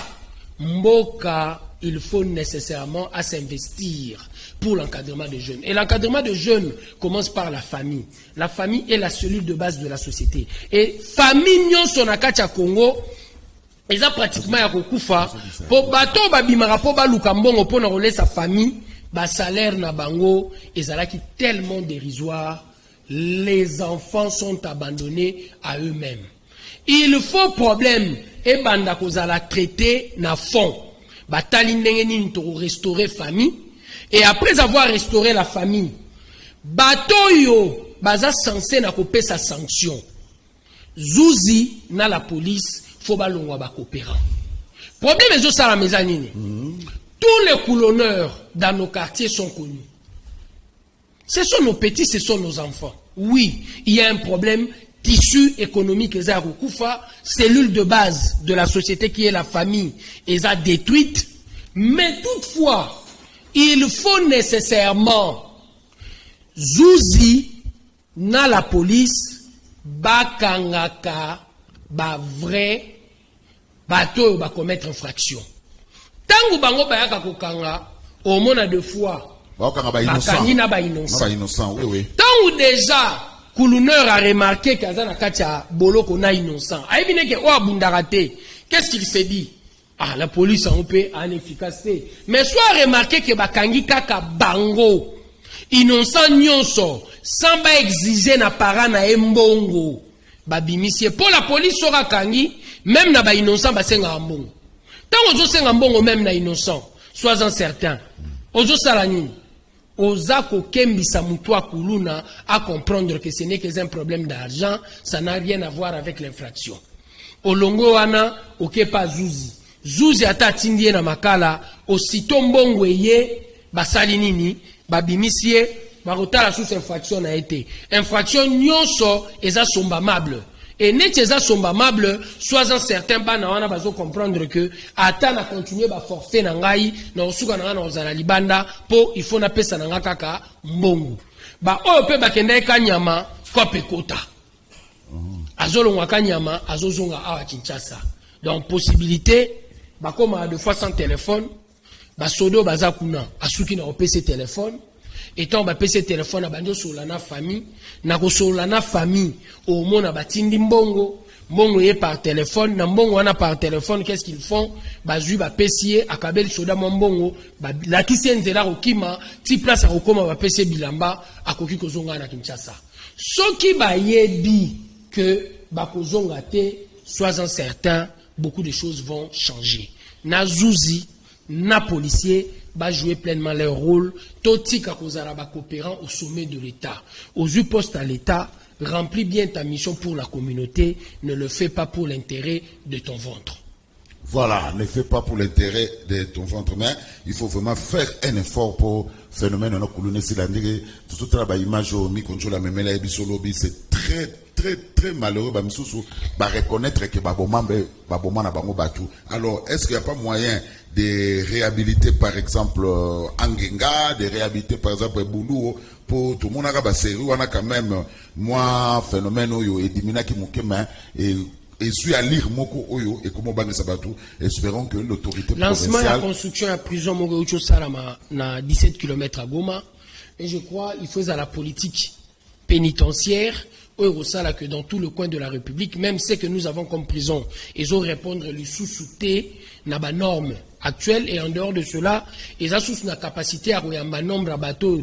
Mboka, il faut nécessairement à s'investir pour l'encadrement des jeunes. Et l'encadrement des jeunes commence par la famille. La famille est la cellule de base de la société. Et famille nyon sonakacha Congo, ils ont pratiquement ya kokufa pour bato babimara pour baluka mbongo pour na rouler sa famille, ba salaire na bango ezalaki tellement dérisoire, les enfants sont abandonnés à eux-mêmes. Il faut problème et banda kozala traité na fond. Batali ndenge nini to restaurer famille et après avoir restauré la famille, bato yo baza censé na kopesa sanction. Zuzi na la police faut balongwa ba coopérant. Problème est ça la mezzanine. Tous les coulonneurs dans nos quartiers sont connus. Ce sont nos petits, ce sont nos enfants. Oui, il y a un problème tissu économique et Koufa, cellule de base de la société qui est la famille, et ça détruite. Mais toutefois, il faut nécessairement Zouzi na la police bakangaka ba vrai bato ba commettre infraction. Tangu bango bayaka kokanga au mona de fois bakani na ba innocent. Oui. Tangu déjà Koulouneur a remarqué qu'Azana Katia Boloko na innocent. Aïbine ke oa bundarate. Qu'est-ce qu'il s'est dit? Ah, la police en paix en efficacité. Mais soit remarqué que bakangi kaka bango. Innocent nyonso. Sans ba exiger na para na embongo. Babimisie. Pour la police sera kangi. Même na ba innocent ba senga mbongo. Tant ozo senga mbongo même na innocent. Sois-en certain. Ozo salani. Ozako kembisa mutwa kuluna à comprendre que ce n'est qu'un problème d'argent, ça n'a rien à voir avec l'infraction. Olongo wana okepa Zuzi. Zuzi ata tindie na makala aussitôt mbongweye basali nini babimisie barotala sous infraction a été. Infraction nyonso eza sombamable. Et net eza sombamable, sois-en certain bana wana bazo comprendre que ata na continuer ba forfait na ngai na osuka na ngana ozala libanda po il faut na pesa na ngaka kaka mbongo. Ba o pe bakende kanyama kwa pekota. Azolongwa kanyama azozonga awa Kinshasa. Donc possibilité ba koma de fois sans téléphone, ba sodo baza kuna asuki na opc téléphone. Étant ba PC téléphone à bandio sur la famille, na ko sur la famille au monde batindi mbongo, mbongo yé par téléphone, na mbongo wana par téléphone, qu'est-ce qu'ils font? Bazui ba PC akabel soda mbongo, ba la kisenzela okima, ti place a okoma ba PC bilamba akoki kozonga na Kinshasa. Soki ba yebi que ba kozonga te, sois-en certain, beaucoup de choses vont changer. Na Zuzi, na policier va jouer pleinement leur rôle. Totika kozara ba coopérant au sommet de l'État. Aux postes à l'État, remplis bien ta mission pour la communauté, ne le fais pas pour l'intérêt de ton ventre. Voilà, ne fais pas pour l'intérêt de ton ventre, mais il faut vraiment faire un effort pour phénomène de tout travail image au mi-contrôle memela ebisolobi, c'est très malheureux bah reconnaître que baboma na bango batu. Alors, est-ce qu'il n'y a pas moyen de réhabiliter par exemple Angenga, de réhabiliter par exemple Boulou pour tout le monde a série on a quand même moi phénomène oyo et dimina ki mukema et suis à lire moko oyo et comment bange sabatu, espérons que l'autorité provinciale lancement la construction à prison moko ucho salama na 17 km à Goma et je crois il faut à la politique pénitentiaire que dans tout le coin de la République, même ce que nous avons comme prison, ils ont répondre les sous-soutés na ba norme actuelle, et en dehors de cela, ils ont sous la capacité à un nombre de bateaux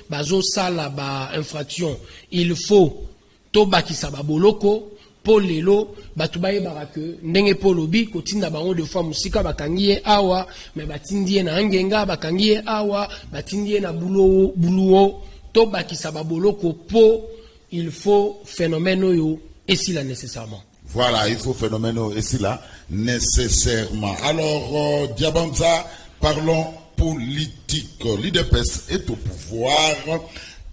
bazo sala ba infraction. Il faut toba ki sababoloko pour lelo batubaye barake ndenge polobi kotinda bango de fois musika bakangiye awa mais batindie na ngenga bakangiye awa batindie na buluo toba ki sababoloko po il faut phénomène yo et si là nécessairement. Voilà, il faut phénomène et si là nécessairement. Alors Diabanza, parlons politique. L'IDPS est au pouvoir.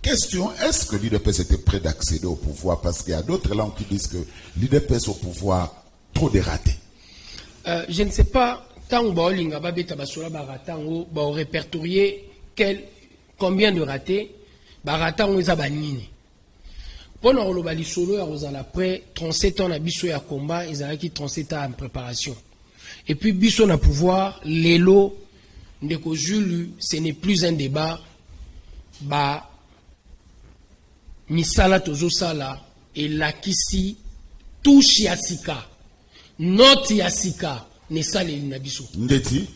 Question, est-ce que l'IDPS était prêt d'accéder au pouvoir? Parce qu'il y a d'autres langues qui disent que l'IDPS au pouvoir, trop de ratés. Je ne sais pas, tant que Baolinga Babeta Basola Baratango, répertorier combien de ratés, Baratango et Zabanini. Pendant le bali solo, ils ont après 37 ans à Bisso et à combat, ils ont 37 ans en préparation. Et puis Bisso na pouvoir, l'élo, Ndeko Julu, ce n'est plus un débat, misala tozo sala et la kisi touche yasika not yasika ne sale na biso ndeti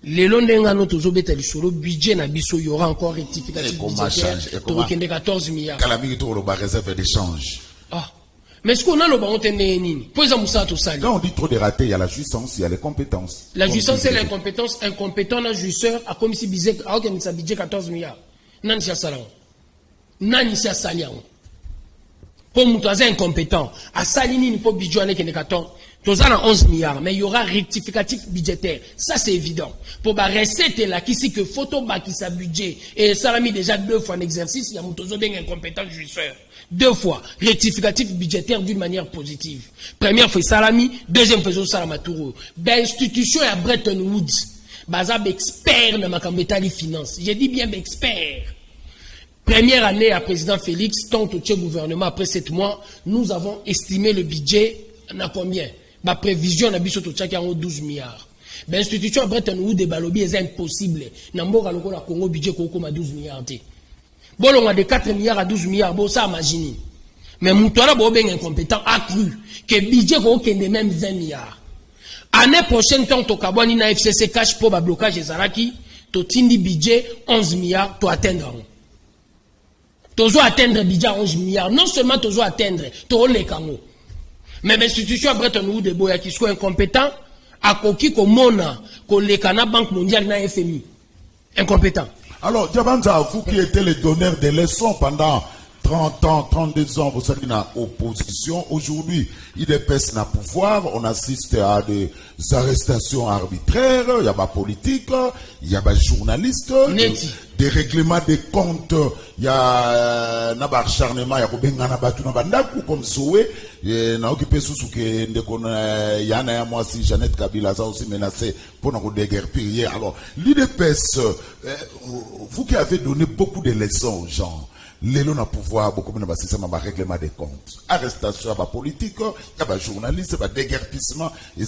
lelo ndenga no tozo beta lisolo budget na biso y aura encore rectificatif budgétaire to kende 14 milliards kala mingi to lo ba réserve d'échange. Mais ce qu'on a le baron nini pour ça musa to sali. Quand on dit trop de ratés, il y a la jouissance, il y a les compétences. La jouissance c'est l'incompétence, incompétent na jouisseur a comme si budget a organisé budget 14 milliards nan sia salon. Nani si asali yango pour mutaza incompétent asali nini pour budget ane kene 14 tozana 11 milliards mais il y aura rectificatif budgétaire, ça c'est évident pour ba recette là qui si que photo ba qui sa budget et ça l'a mis déjà 2 fois en exercice, il y a mutozo ben incompétent jouisseur 2 fois rectificatif budgétaire d'une manière positive. Première fois salami, deuxième fois salamatouro ben institution à Bretton Woods bazab expert na makambetali finance, j'ai dit bien expert. Première année à président Félix, tant au gouvernement, après 7 mois, nous avons estimé le budget à combien? Ma prévision na biso to tchaki en 12 milliards. Ben institution à Bretton Woods de Balobi est impossible. Namboka loko la Congo budget ko comme 12 milliards. Bon on a de 4 milliards à 12 milliards, bon ça imagine. Mais Moutouala bo ben incompétent a cru que budget ko kende même 20 milliards. Année prochaine tant to kabwani na FCC cash pour ba blocage ezaraki, to tindi budget 11 milliards to atteindre. Tozo atteindre le budget 11 milliards. Non seulement tozo atteindre, tozo les kango. Mais l'institution à Bretton Woods de Boya qui soit incompétent, à koki ko mona, ko le kana Banque mondiale na FMI. Incompétent. Alors, Diabanza, vous qui étiez les donneurs de leçons pendant 30 ans, 32 ans, vous êtes dans l'opposition. Aujourd'hui, IDPS n'a pouvoir. On assiste à des arrestations arbitraires. Il y a des politiques, il y a des journalistes, des règlements de comptes. Il y a un acharnement, il y a un acharnement comme Zoé. Il y a occupé sous que il y a moi si Jeannette Kabila a aussi menacé pour nous déguerpir. Alors, l'IDPS, vous qui avez donné beaucoup de leçons aux gens, l'élo n'a pouvoir beaucoup de système à règlement des comptes, arrestation à politique, il y a des journalistes, il y a des déguerpissement, il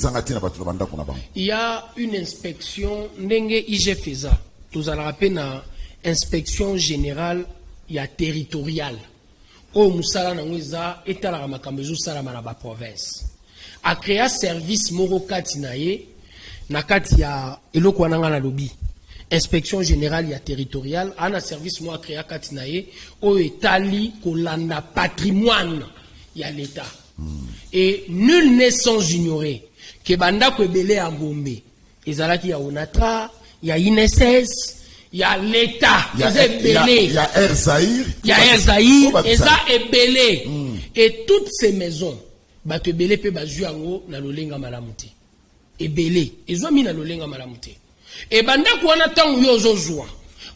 y a une inspection, n'enge IG FESA, tout à l'heure une inspection générale, il y a territoriale. Au Moussala Nangweza, et à la Ramakambezo Salamanaba province. A créé service Morokati Naye, Nakati ya Elokwananga na lobby. Inspection générale ya territoriale, un service moi créé à Katinaye, au Etali, Kolanda patrimoine, ya l'État. Et nul n'est sans ignorer que Banda Kwebele à Gombe, Ezalaki ya Onatra, ya INSS, il y a l'État, il y a Air Zahir, Eza Ebele. Et toutes ces maisons, Bato Ebele pe bazu ango na lolenga malamuti. Ebele, ezo mi na lolenga malamuti. Et banda kwana tangu yo zozwa.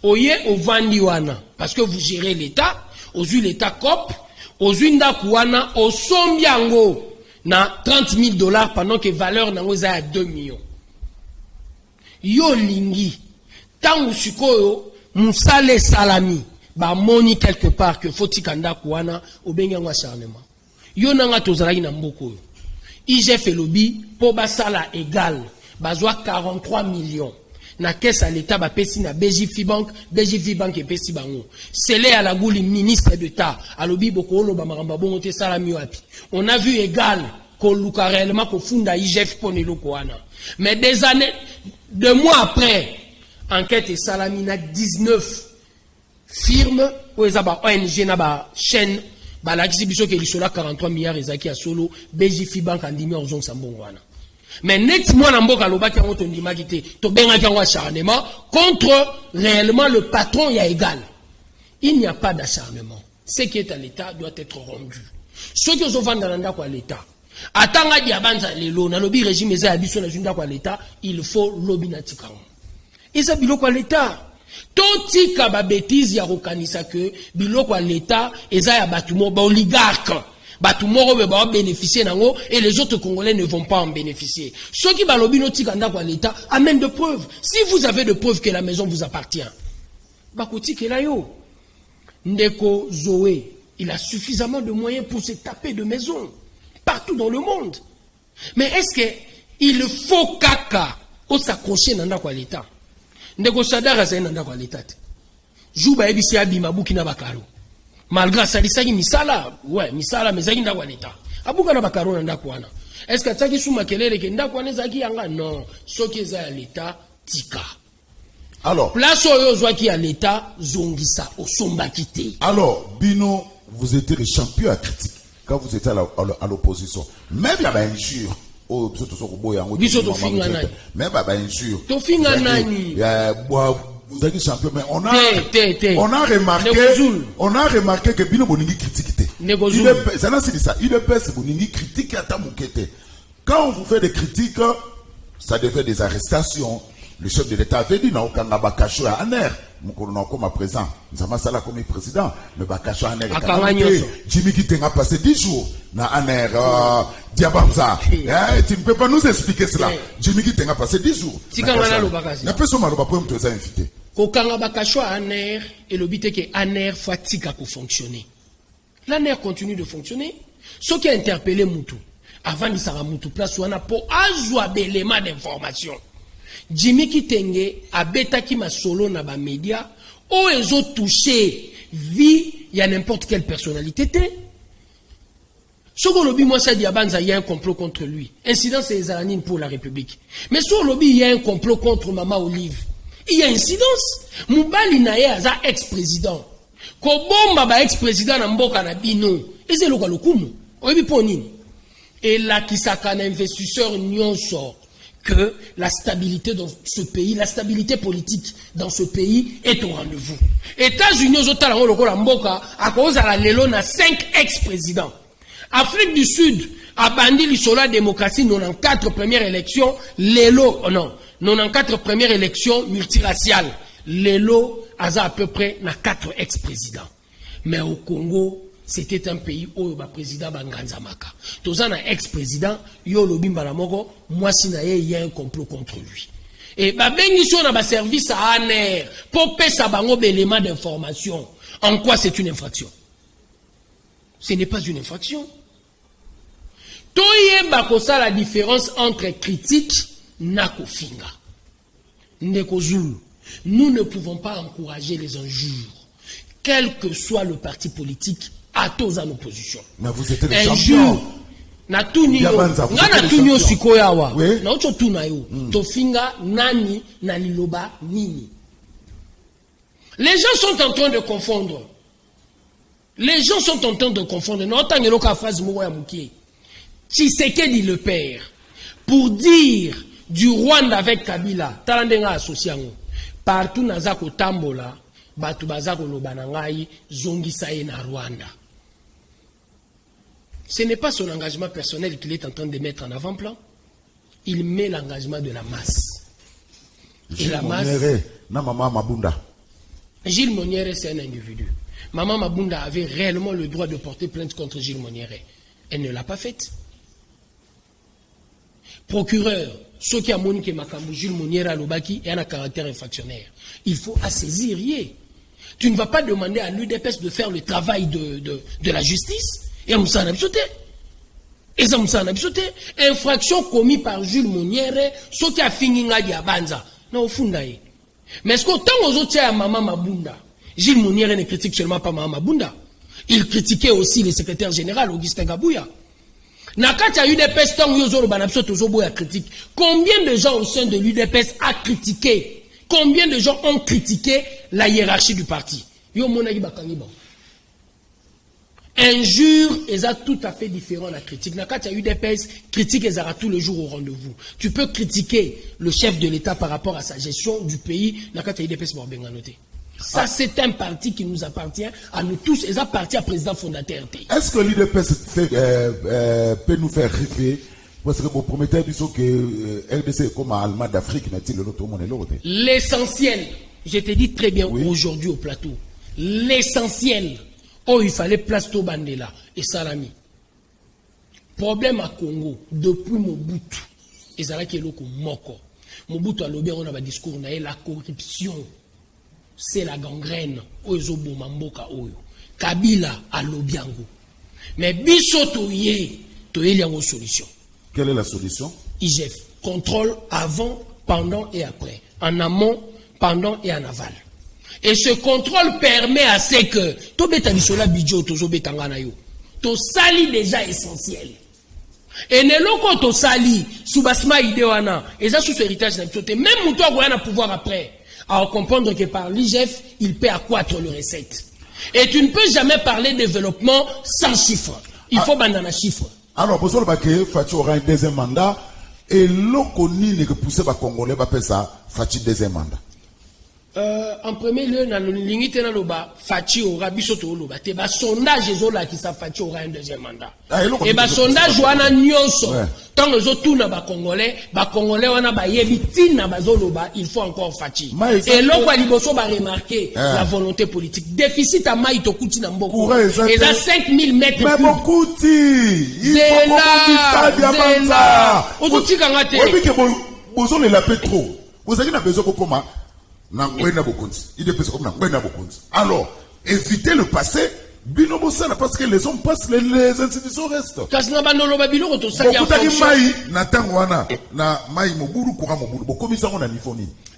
Oye ovandi wana parce que vous gérez l'État, ozu l'État cop, ozu nda kwana osombi ango na $30,000 pendant que valeur nango za à 2 millions. Yo lingi tangu sikoyo musale salami ba moni quelque part que foti kanda kuana obenga ngwa acharnement yo nanga tozalaki na mboko IGF elobi po basala égal bazwa 43 millions na caisse à l'état bapesi na BJF Bank et pesi bango. C'est là à la gouli ministre d'État à l'obi bokolo ba maramba bongo te salami wapi. On a vu égal ko luka réellement ko funda IGF ponelo ko wana. Mais des années, 2 mois après, enquête et salami na 19 firmes ou ezaba ONG na ba chaîne ba la exhibition ke lisola 43 milliards ezaki a solo BJF Bank andimi orzong sambongo wana. Mais net moi na mboka lobaki yango tondimaki te to bengaki yango acharnement contre réellement le patron ya égal. Il n'y a pas d'acharnement. Ce qui est à l'État doit être rendu. Ceux qui ont vendu dans quoi l'État. Atanga diabanza lelo na lobi régime eza biso na junda kwa l'État, il faut lobby na tikang. Eza biloko kwa l'État. Totika ba bêtise ya rokanisa que biloko kwa l'État eza ya batumo ba oligarque. Batumoro va bénéficier nango et les autres Congolais ne vont pas en bénéficier. Ceux qui balobi no tikanda kwa l'État amènent de preuves. Si vous avez de preuves que la maison vous appartient, bakoti kelayo. Ndeko Zoé, il a suffisamment de moyens pour se taper de maisons partout dans le monde. Mais est-ce que il faut kaka au s'accrocher nanda kwa l'État? Ndeko Sadara c'est nanda kwa l'État. Juba ebisi abima bukina bakaro. Malgré ça, il misala, ouais, misala, mais il n'a l'État. Abuka na bakaro nanda kwa na. Est-ce que tsaki suma kelele ke nda kwa nezaki yanga? Non, ce qui est à l'État tika. Alors, place oyo zwaki à l'État zongisa osombakite. Alors, Bino, vous étiez le champion à critique quand vous étiez à l'opposition. Même il y a une injure. Oh, biso to finga nani. Même il y a une injure. To finga nani. Vous êtes champion, mais on a remarqué que Bino Boningi critique. Il est pèse Boningi critique à Tamukete. Quand on vous fait des critiques, ça devait des arrestations. Le chef de l'État avait dit, non, quand on a Bakacho à Aner, mon colonel comme à présent, nous avons ça là comme président, mais Bakacho à Aner, Jimmy qui t'a passé 10 jours, na Aner, Diabanza. Tu ne peux pas nous expliquer cela. Jimmy qui t'a passé 10 jours. Na personne m'a pas pu inviter. Kokanga Bakacho à Aner, et le but est que Aner soit tika pour fonctionner. L'Aner continue de fonctionner. Ce qui a interpellé Moutou, avant de s'arrêter Moutou place, on a pour azwa d'éléments d'information. Jimmy Kitenge a betaki ma solo na ba média ou ils ont touché vie il y a n'importe quelle personnalité té. Ce que lobby moi ça dit il y a un complot contre lui. Incidence c'est Zalanine pour la République. Mais sur lobby il y a un complot contre Mama Olive. Il y a incidence. Moubali na ye aza ex-président. Ko bomba ba ex-président na mboka na bino. Eze loka lokumu. Oyebi ponini. Et là qui sakana investisseur nyonso que la stabilité dans ce pays, la stabilité politique dans ce pays est au rendez-vous. États-Unis aux Otalango lokola mboka à cause à la lelo na 5 ex-présidents. Afrique du Sud a bandi l'isola démocratie 94 premières élections, lelo non, 94 premières élections multiraciales. Lelo a à peu près na 4 ex-présidents. Mais au Congo c'était un pays où le président Banganzamaka. Tous un ex-président, yo lobimba la moko, moi sinaye, il y a un complot contre lui. Et bengition na ba service à ANER pour payer sa bango éléments d'information. En quoi c'est une infraction? Ce n'est pas une infraction. Toye bakosa la différence entre critique na kofinga. Ndeko Zulu, nous ne pouvons pas encourager les injures, quel que soit le parti politique. À tous en opposition. Mais vous êtes le champion. Na tunio, na tunio sikoyawa. Na ocho tunayo. Tofinga nani na liloba nini. Les gens sont en train de confondre. Les gens sont en train de confondre. Non, tant que l'autre phrase Mouroya Moukié. Tshisekedi le père. Pour dire du Rwanda avec Kabila, talandenga associango. Partout nazako tambola, batu bazako lobanangai, zongisaye na Rwanda. Ce n'est pas son engagement personnel qu'il est en train de mettre en avant-plan. Il met l'engagement de la masse. Et la masse... Gilles Moniere, c'est un individu. Maman Mabunda avait réellement le droit de porter plainte contre Gilles Moniere. Elle ne l'a pas faite. Procureur, ce qui a moniqué Makambu, Gilles Moniere à Lobaki est un caractère infractionnaire. Il faut assaisir. Tu ne vas pas demander à l'UDPS de faire le travail de la justice. Et on s'en a absoté. Infraction commise par Jules Moniere, ce qui a fini Ngadi Abanza. na ofunda ye. Mais est-ce qu'autant aux autres à Maman Mabunda, Gilles Mounier ne critique seulement pas Maman Mabunda, il critiquait aussi le secrétaire général Augustin Gabouya. Nakat a eu des pestes critique. Combien de gens au sein de l'UDPS a critiqué? Combien de gens ont critiqué la hiérarchie du parti? Injure est tout à fait différent la critique. Nakat a eu des pestes, critique et zara tous les jours au rendez-vous. Tu peux critiquer le chef de l'État par rapport à sa gestion du pays. Nakat a eu des pestes pour bien noter. Ça, c'est un parti qui nous appartient à nous tous et ça appartient à président fondateur. Est-ce que l'UDPS peut nous faire rêver? Parce que vous promettez que RDC est comme un Allemand d'Afrique, l'essentiel, je te dis très bien aujourd'hui au plateau, l'essentiel, il fallait place to Bandela et Salami. Problème à Congo, depuis Mobutu, et ça là qui est le Moko. Mobutu a lobby, on a un discours, la corruption. C'est la gangrène. Kabila a l'obiango. Mais biso toye une solution. Quelle est la solution? IGF. Contrôle avant, pendant et après. En amont, pendant et en aval. Et ce contrôle permet à ce que to beta bisola bidjo tozo betanga na yo. To sali déjà essentiel. Et ne loko to sali subasma idewana. Et ça sous héritage na côté. Même mouto a pouvoir après. À comprendre que par l'IGF, il peut accroître les recettes. Et tu ne peux jamais parler de développement sans chiffres. Il faut bandana chiffres. Alors, pour ça, Fatih aura un deuxième mandat. Et l'Okoni n'est que poussé par Congolais, ça, Fatih deuxième mandat. En premier lieu, dans l'unité de l'Oba, Fatih aura bisoto l'Oba. Te ba sondage là qui sa Fatih aura un deuxième mandat. Et ba sondage wana nyonso. Tant les autres na ba Congolais wana ba yebiti na ba zoloba, il faut encore Fatih. Et l'autre liboso ba remarquer la volonté politique. Déficit à Maï Tokuti na Mboko. Et ça 5000 mètres. Mais Bokouti, il faut qu'on dise ça. Ozuti kangate. Oui, que bozo le la pétro. Vous avez besoin de comment? Alors, éviter le passé, parce que les hommes passent, les institutions restent.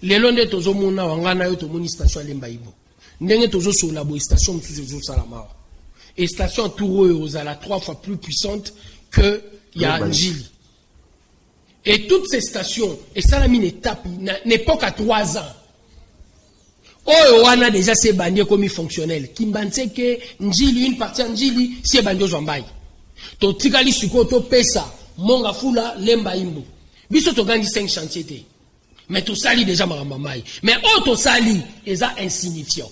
Les londes tozo mona wangana yo tomoni station Lemba Ibo. Ndenge tozo sur la station tozo salama. Et station Touro aux à la 3 fois plus puissante que ya Njili. Et toutes ces stations, et ça la mine étape, n'époque à 3 ans. Oh, on a déjà ces bannières comme fonctionnels. Kimbanse que Njili, une partie Njili, c'est bandio Zambay. To Tigali Sukoto Pesa, Monga Fula, Lemba Imbo. Biso to gagné 5 chantiers. Mais to sali déjà Marambamai. Mais to sali, est insignifiant.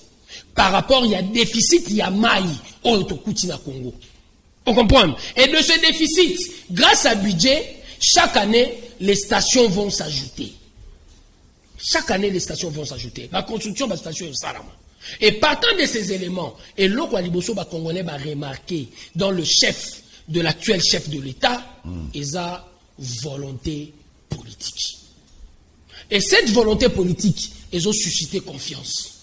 Par rapport, il y a déficit, il y a maï. To Koutina Congo. On comprend? Et de ce déficit, grâce à budget, chaque année, les stations vont s'ajouter. Chaque année, les stations vont s'ajouter. La construction de la station est Sarama. Et partant de ces éléments, et l'autre Aliboso Congolais va remarquer dans le chef de l'actuel chef de l'État, ils ont volonté politique. Et cette volonté politique, ils ont suscité confiance.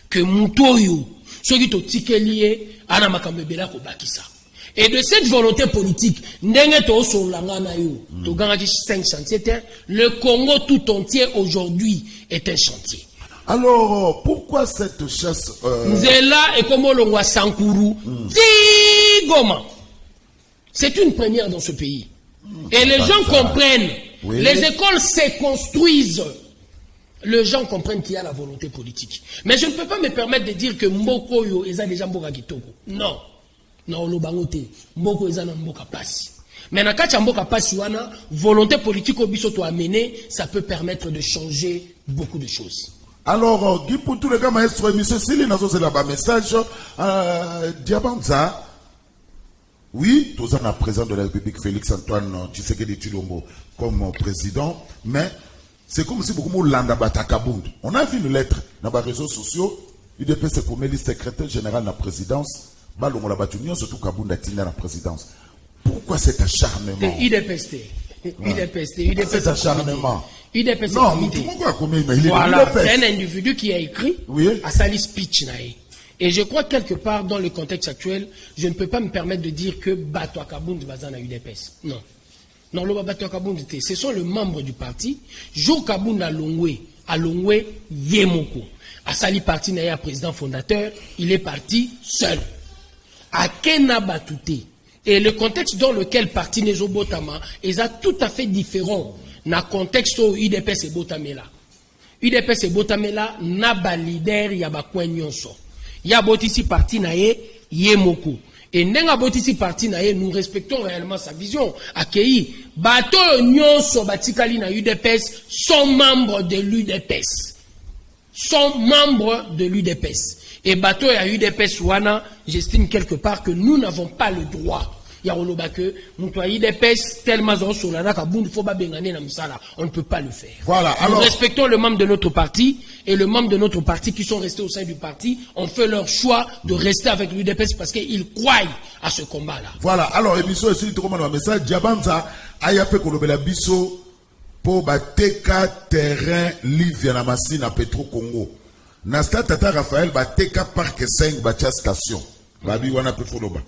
Que Moutoyo, ceux qui ont tiqué lié, Anamakambebela Kobakisa. Et de cette volonté politique, le Congo tout entier aujourd'hui est un chantier. Alors, pourquoi cette chasse Nzela et comme l'on Sankuru, Tigoma. C'est une première dans ce pays. Et les gens comprennent. Oui. Les écoles se construisent. Les gens comprennent qu'il y a la volonté politique. Mais je ne peux pas me permettre de dire que Mboko yo est déjà Mboka Kitoko. Non. Non, le bangote, Mboko ezana Mboka Passi. Mais na kati Mboka Passi wana, volonté politique au biso to amener, ça peut permettre de changer beaucoup de choses. Alors, Guy, pour tous les gars, maestro, monsieur Sili, nous avons là-bas message. Diabanza, oui, tous en a président de la République, Félix Antoine Tshisekedi Tshilombo, comme président, mais c'est comme si beaucoup de landa batakabund. On a vu une lettre dans les réseaux sociaux, UDP se comme le secrétaire général de la présidence. Surtout Kabunda Tina la présidence. Pourquoi cet acharnement? UDPST. Cet acharnement. UDPST. Non, voilà, c'est un individu qui a écrit à Sali Speech. Et je crois quelque part dans le contexte actuel, je ne peux pas me permettre de dire que Bato Kabunda va à UDPS. Non. Non, le Babato Kabound, ce sont les membres du parti. Jo Kabound Alongwe Yemoko. Asali parti n'a président fondateur, il est parti seul. À Kena Batouté. Et le contexte dans lequel parti n'est Botama est tout à fait différent. Dans le contexte où UDPS et Botamela. UDPS et Botamela n'a pas leader yaba nyonso. Ya botisi parti na Yemoko. Et n'enga botisi parti na nous respectons réellement sa vision. Akei bato nyonso batikali na UDPS sont membres de l'UDPS. Sont membres de l'UDPS. Et bateau et à UDPS wana, j'estime quelque part que nous n'avons pas le droit. On ne peut pas le faire. Voilà, alors, nous respectons le membre de notre parti et le membre de notre parti qui sont restés au sein du parti ont fait leur choix de rester avec l'UDPS parce qu'ils croient à ce combat-là. Voilà, alors, émission, c'est un message. Diabanza, ayape kolobela biso, pour bateka terrain Livia na Masina Petro Congo. Nasta Tata Raphaël bateka parc 5 batia station. Babi wana pe foloba.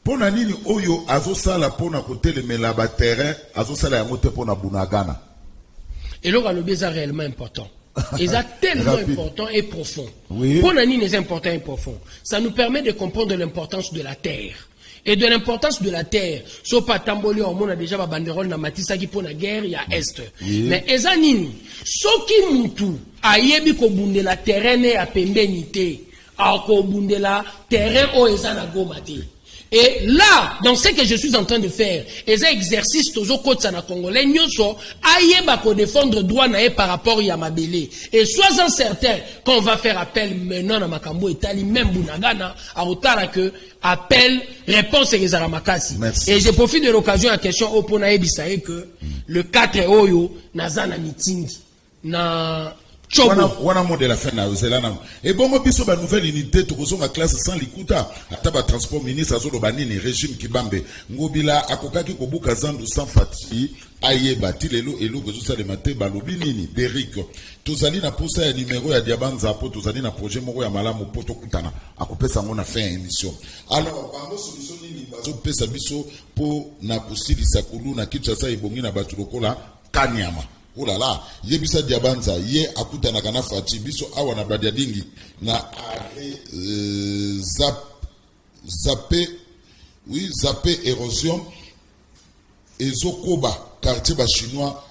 Pona nini oyo azosala pona kotelemela ba terrain azosala yango te pona Bunagana. Et là le biais est réellement important. Et ça tellement important et profond. Oui. Pona nini est important et profond. Ça nous permet de comprendre l'importance de la terre. Et de l'importance de la terre. So pa tamboli on a déjà ba banderole na matisa ki pona guerre ya est. Oui. Mais eza nini soki mutu ayebi ko bundela terrain ya pembeni te a ko bundela terrain o eza na goma te. Et là, dans ce que je suis en train de faire, les exercices tozo kotsa na congolais nyonso ayeba ko défendre droit na par rapport à Mabélé. Et sois-en certain qu'on va faire appel maintenant à Makambo Etali même Bunagana à otara que appel réponse et Makasi. Et je profite de l'occasion à question au pona ebisaye que le 4 oyo nazana meeting na Wana mot de la fin na zelana. Et bon biso ba nouvelle unité to kozonga classe sans likuta ataba transport ministre azolo banini régime Kibambe ngobila akokaki kobuka zandu sans fati ayeba tilelo elo kozosa le maté balobi nini Derrick tozali na posa ya numéro ya Diabanza po tozali na projet moko ya malamu po tokutana akopesa ngona fin émission. Alors bango solution nini bazo pesa biso po na kosilisa kuluna Kinshasa ibongi na batu lokola Kanyama. Oh là là, yebisa Diabanza ye akutana kana fati biso awa na badia dingi na zappé érosion ezokoba quartier ba chinois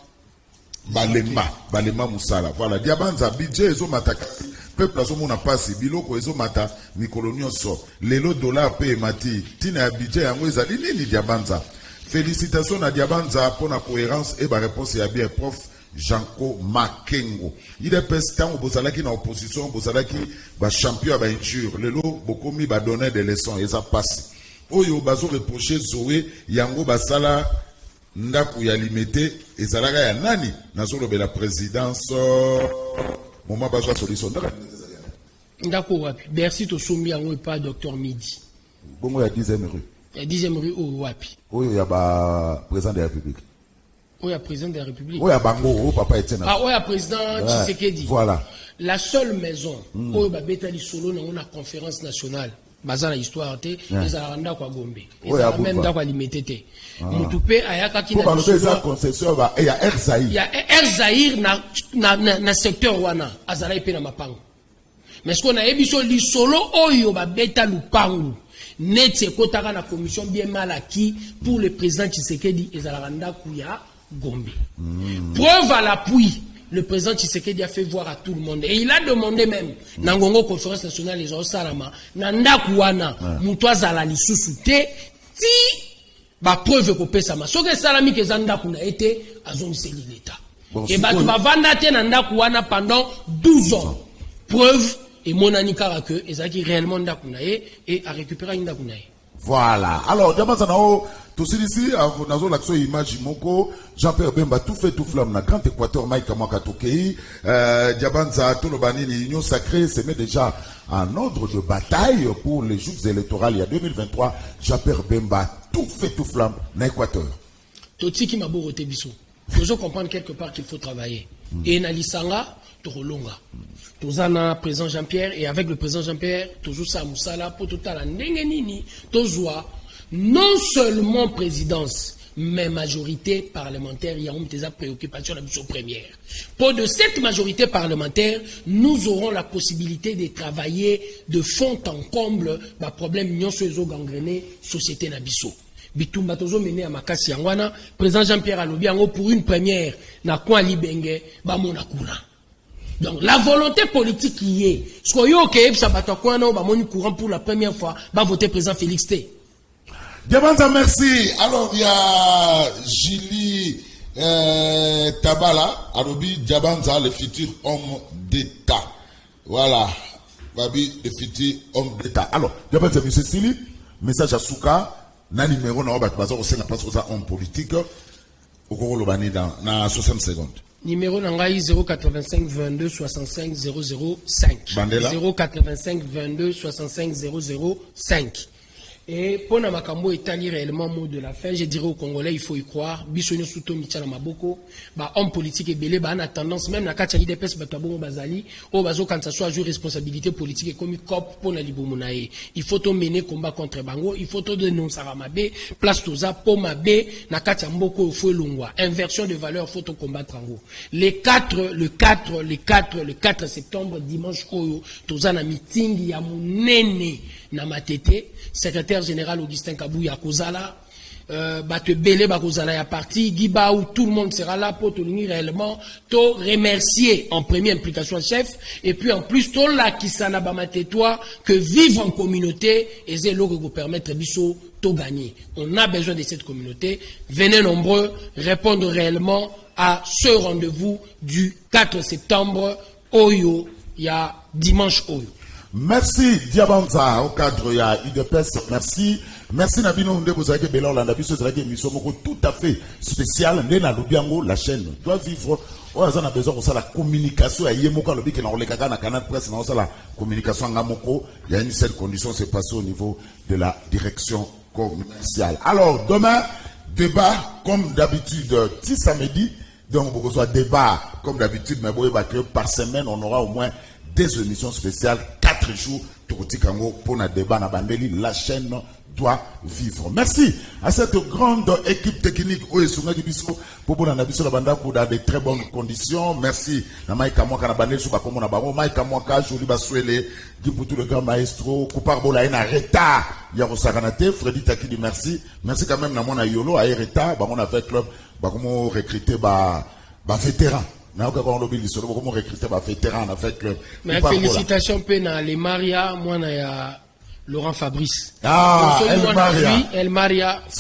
balema musala. Voilà, Diabanza budget ezo matakasi peuple azomona pasi biloko ezo mata mikolo nyonso lelo dollar pe mati tina ya budget yango ezali nini Diabanza. Félicitations à Diabanza pour la cohérence et la réponse à bien prof Janko Makengo. Il est pestant au Bozalaki dans l'opposition, Bozalaki va champion à injure. Le lot, beaucoup mis va donner des leçons et ça passe. Oyo bazo reproché Zoé, Yango Basala, Ndaku ya limité, et Zalaga ya nani, Nazolo de la présidence, moment bazo solution. Ndaku wapi, Bercy to Soumbi Yango et pas Docteur Midi. Bongo ya 10e rue. La 10e rue au wapi. Oyo ya ba président de la République. Oya président de la République. Oya Bango, papa Etienne. Ah, oya président Tshisekedi. Voilà. La seule maison où ba betali solo na una conférence nationale. Bazana histoire te, les aranda kwa Gombe. Les même da kwa limité. Mutupe ayaka ki na ça concession ba ya Air Zahir. Ya Air Zahir na secteur wana azala ipe na mapango. Mais ce qu'on a ebiso li solo oyo ba beta lupangu. Net kotaka na commission bien mal acquis pour le président Tshisekedi et Zalaranda Kouya Gombe. Preuve à l'appui, le président Tshisekedi a fait voir à tout le monde. Et il a demandé même, Nangongo conférence nationale les gens salama, Nanda Kouana, Moutoua Zalali Sousouté, ti, ba preuve ko pesa ma. Soke salami ke Zanda Kouna été, a zone c'est l'État. Et bah tu vas vendre Nanda Kouana pendant 12 ans. Preuve. Et mon anikara que ezaki réellement ndakunaye et a récupéré ndakunaye. Voilà. Alors Diabanza nao tout ici nazo l'action image moko Jean-Pierre Bemba tout fait tout flamme na Grand Équateur Mike Kamaka Tokei Diabanza tout le banini l'union sacrée se met déjà en ordre de bataille pour les joutes électorales il y a 2023 Jean-Pierre Bemba tout fait tout flamme na Équateur. Totiki maboro tebiso. Faut comprendre quelque part qu'il faut travailler. Et na lisanga Torolonga. Tozana président Jean-Pierre et avec le président Jean-Pierre, toujours ça Moussala pour tout à la ndengenini, tozwa non seulement présidence, mais majorité parlementaire, il y a des préoccupations première. Pour de cette majorité parlementaire, nous aurons la possibilité de travailler de fond en comble le problème nyonso gangrené société nabiso. Bitumba tozo mené à Makasi Yangwana, président Jean-Pierre Alobi pour une première na kwa libenge ba mona kuna. Donc la volonté politique qui est, ce qu'on y a ok, ça va quoi non, ba moni courant pour la première fois, va voter président Félix T. Diabanza, merci. Alors il y a Julie Tabala, Alobi Diabanza, le futur homme d'État. Voilà, Babi, le futur homme d'État. Alors, Diabanza, M. Sili, message à Souka, na numéro na obat bazo ko senga place aux homme politique, au Koro Lobani dans 60 secondes. Numéro Nangaï 085 22 65 005. Bandela 085 22 65 005. Et pour Namakambo établir réellement mot de la fin, je dirais aux Congolais, il faut y croire. Bissonio Souto Michala Maboko, homme politique et belé, a tendance, même la Kachali de Pes Batabon Bazali, au Bazo quand ça soit jouer responsabilité politique et comme COP pour Nalibomunae. Il faut mener combat contre Bango, il faut dénoncer Ramabe, place Toza, Pomabe, Nakachamboko, Foué Lungwa. Inversion de valeur, faut combattre Ango. Le 4 septembre, dimanche, Toza na meeting, Yamunene, Namatete, secrétaire général Augustin Kabouya Kozala, Bate Bele Bakozala ya parti, Giba où tout le monde sera là pour te l'unir réellement, te remercier en première implication chef, et puis en plus, to la Kisana Bamate toi, que vivre en communauté, et c'est là que vous permettre Bisso, to gagner. On a besoin de cette communauté. Venez nombreux répondre réellement à ce rendez-vous du 4 septembre, Oyo, il y a dimanche Oyo. Merci Diabanza au cadre il y a UDPS, merci. Merci Nabino Nde Bozake Belor Landabiso Zaki émission tout à fait spéciale. Ndena Lubiango, la chaîne doit vivre. On a besoin de la communication. Il y a Lobi qui n'a pas na canal presse, la communication Ngamoko. Il y a une seule condition, c'est passer au niveau de la direction commerciale. Alors demain, débat comme d'habitude, si samedi, donc vous reçoit débat comme d'habitude, mais par semaine, on aura au moins des émissions spéciales, 4 jours, pour un débat na Bandeli, la chaîne doit vivre. Merci à cette grande équipe technique pour dans de très bonnes conditions. Merci à Mike Amwaka na Bandeli sur comme on a baro Mike Amwaka Joli Baswele Giputu le grand maestro Koupar Bolaina Reta Yarosaranate Freddy Takidi merci. Merci quand même na mon Yolo à Reta, ba mon avec club ba comment recruter ba vétéran. Mais recruter des vétérans avec le. Mais félicitations Pena les Maria, moi na ya Laurent Fabrice. Ah, El Maria. Il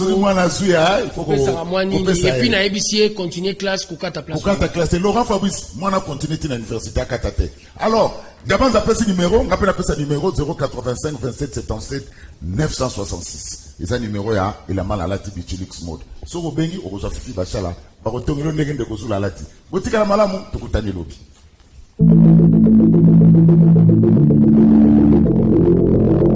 faut et puis na EBC continuer classe Koukata place. Koukata classe. Laurent Fabrice, moi na continuer à l'université à Katate. Alors, d'abord on appelle ce numéro, on appelle ce numéro 085 27 77 966. Et ce numéro là, il a mal à la Tibichelix mode. So bengi o reçoit Fifi Bachala. Ba ko tongelo ndenge de ko sula lati. Botika la malamu tukutani lobi.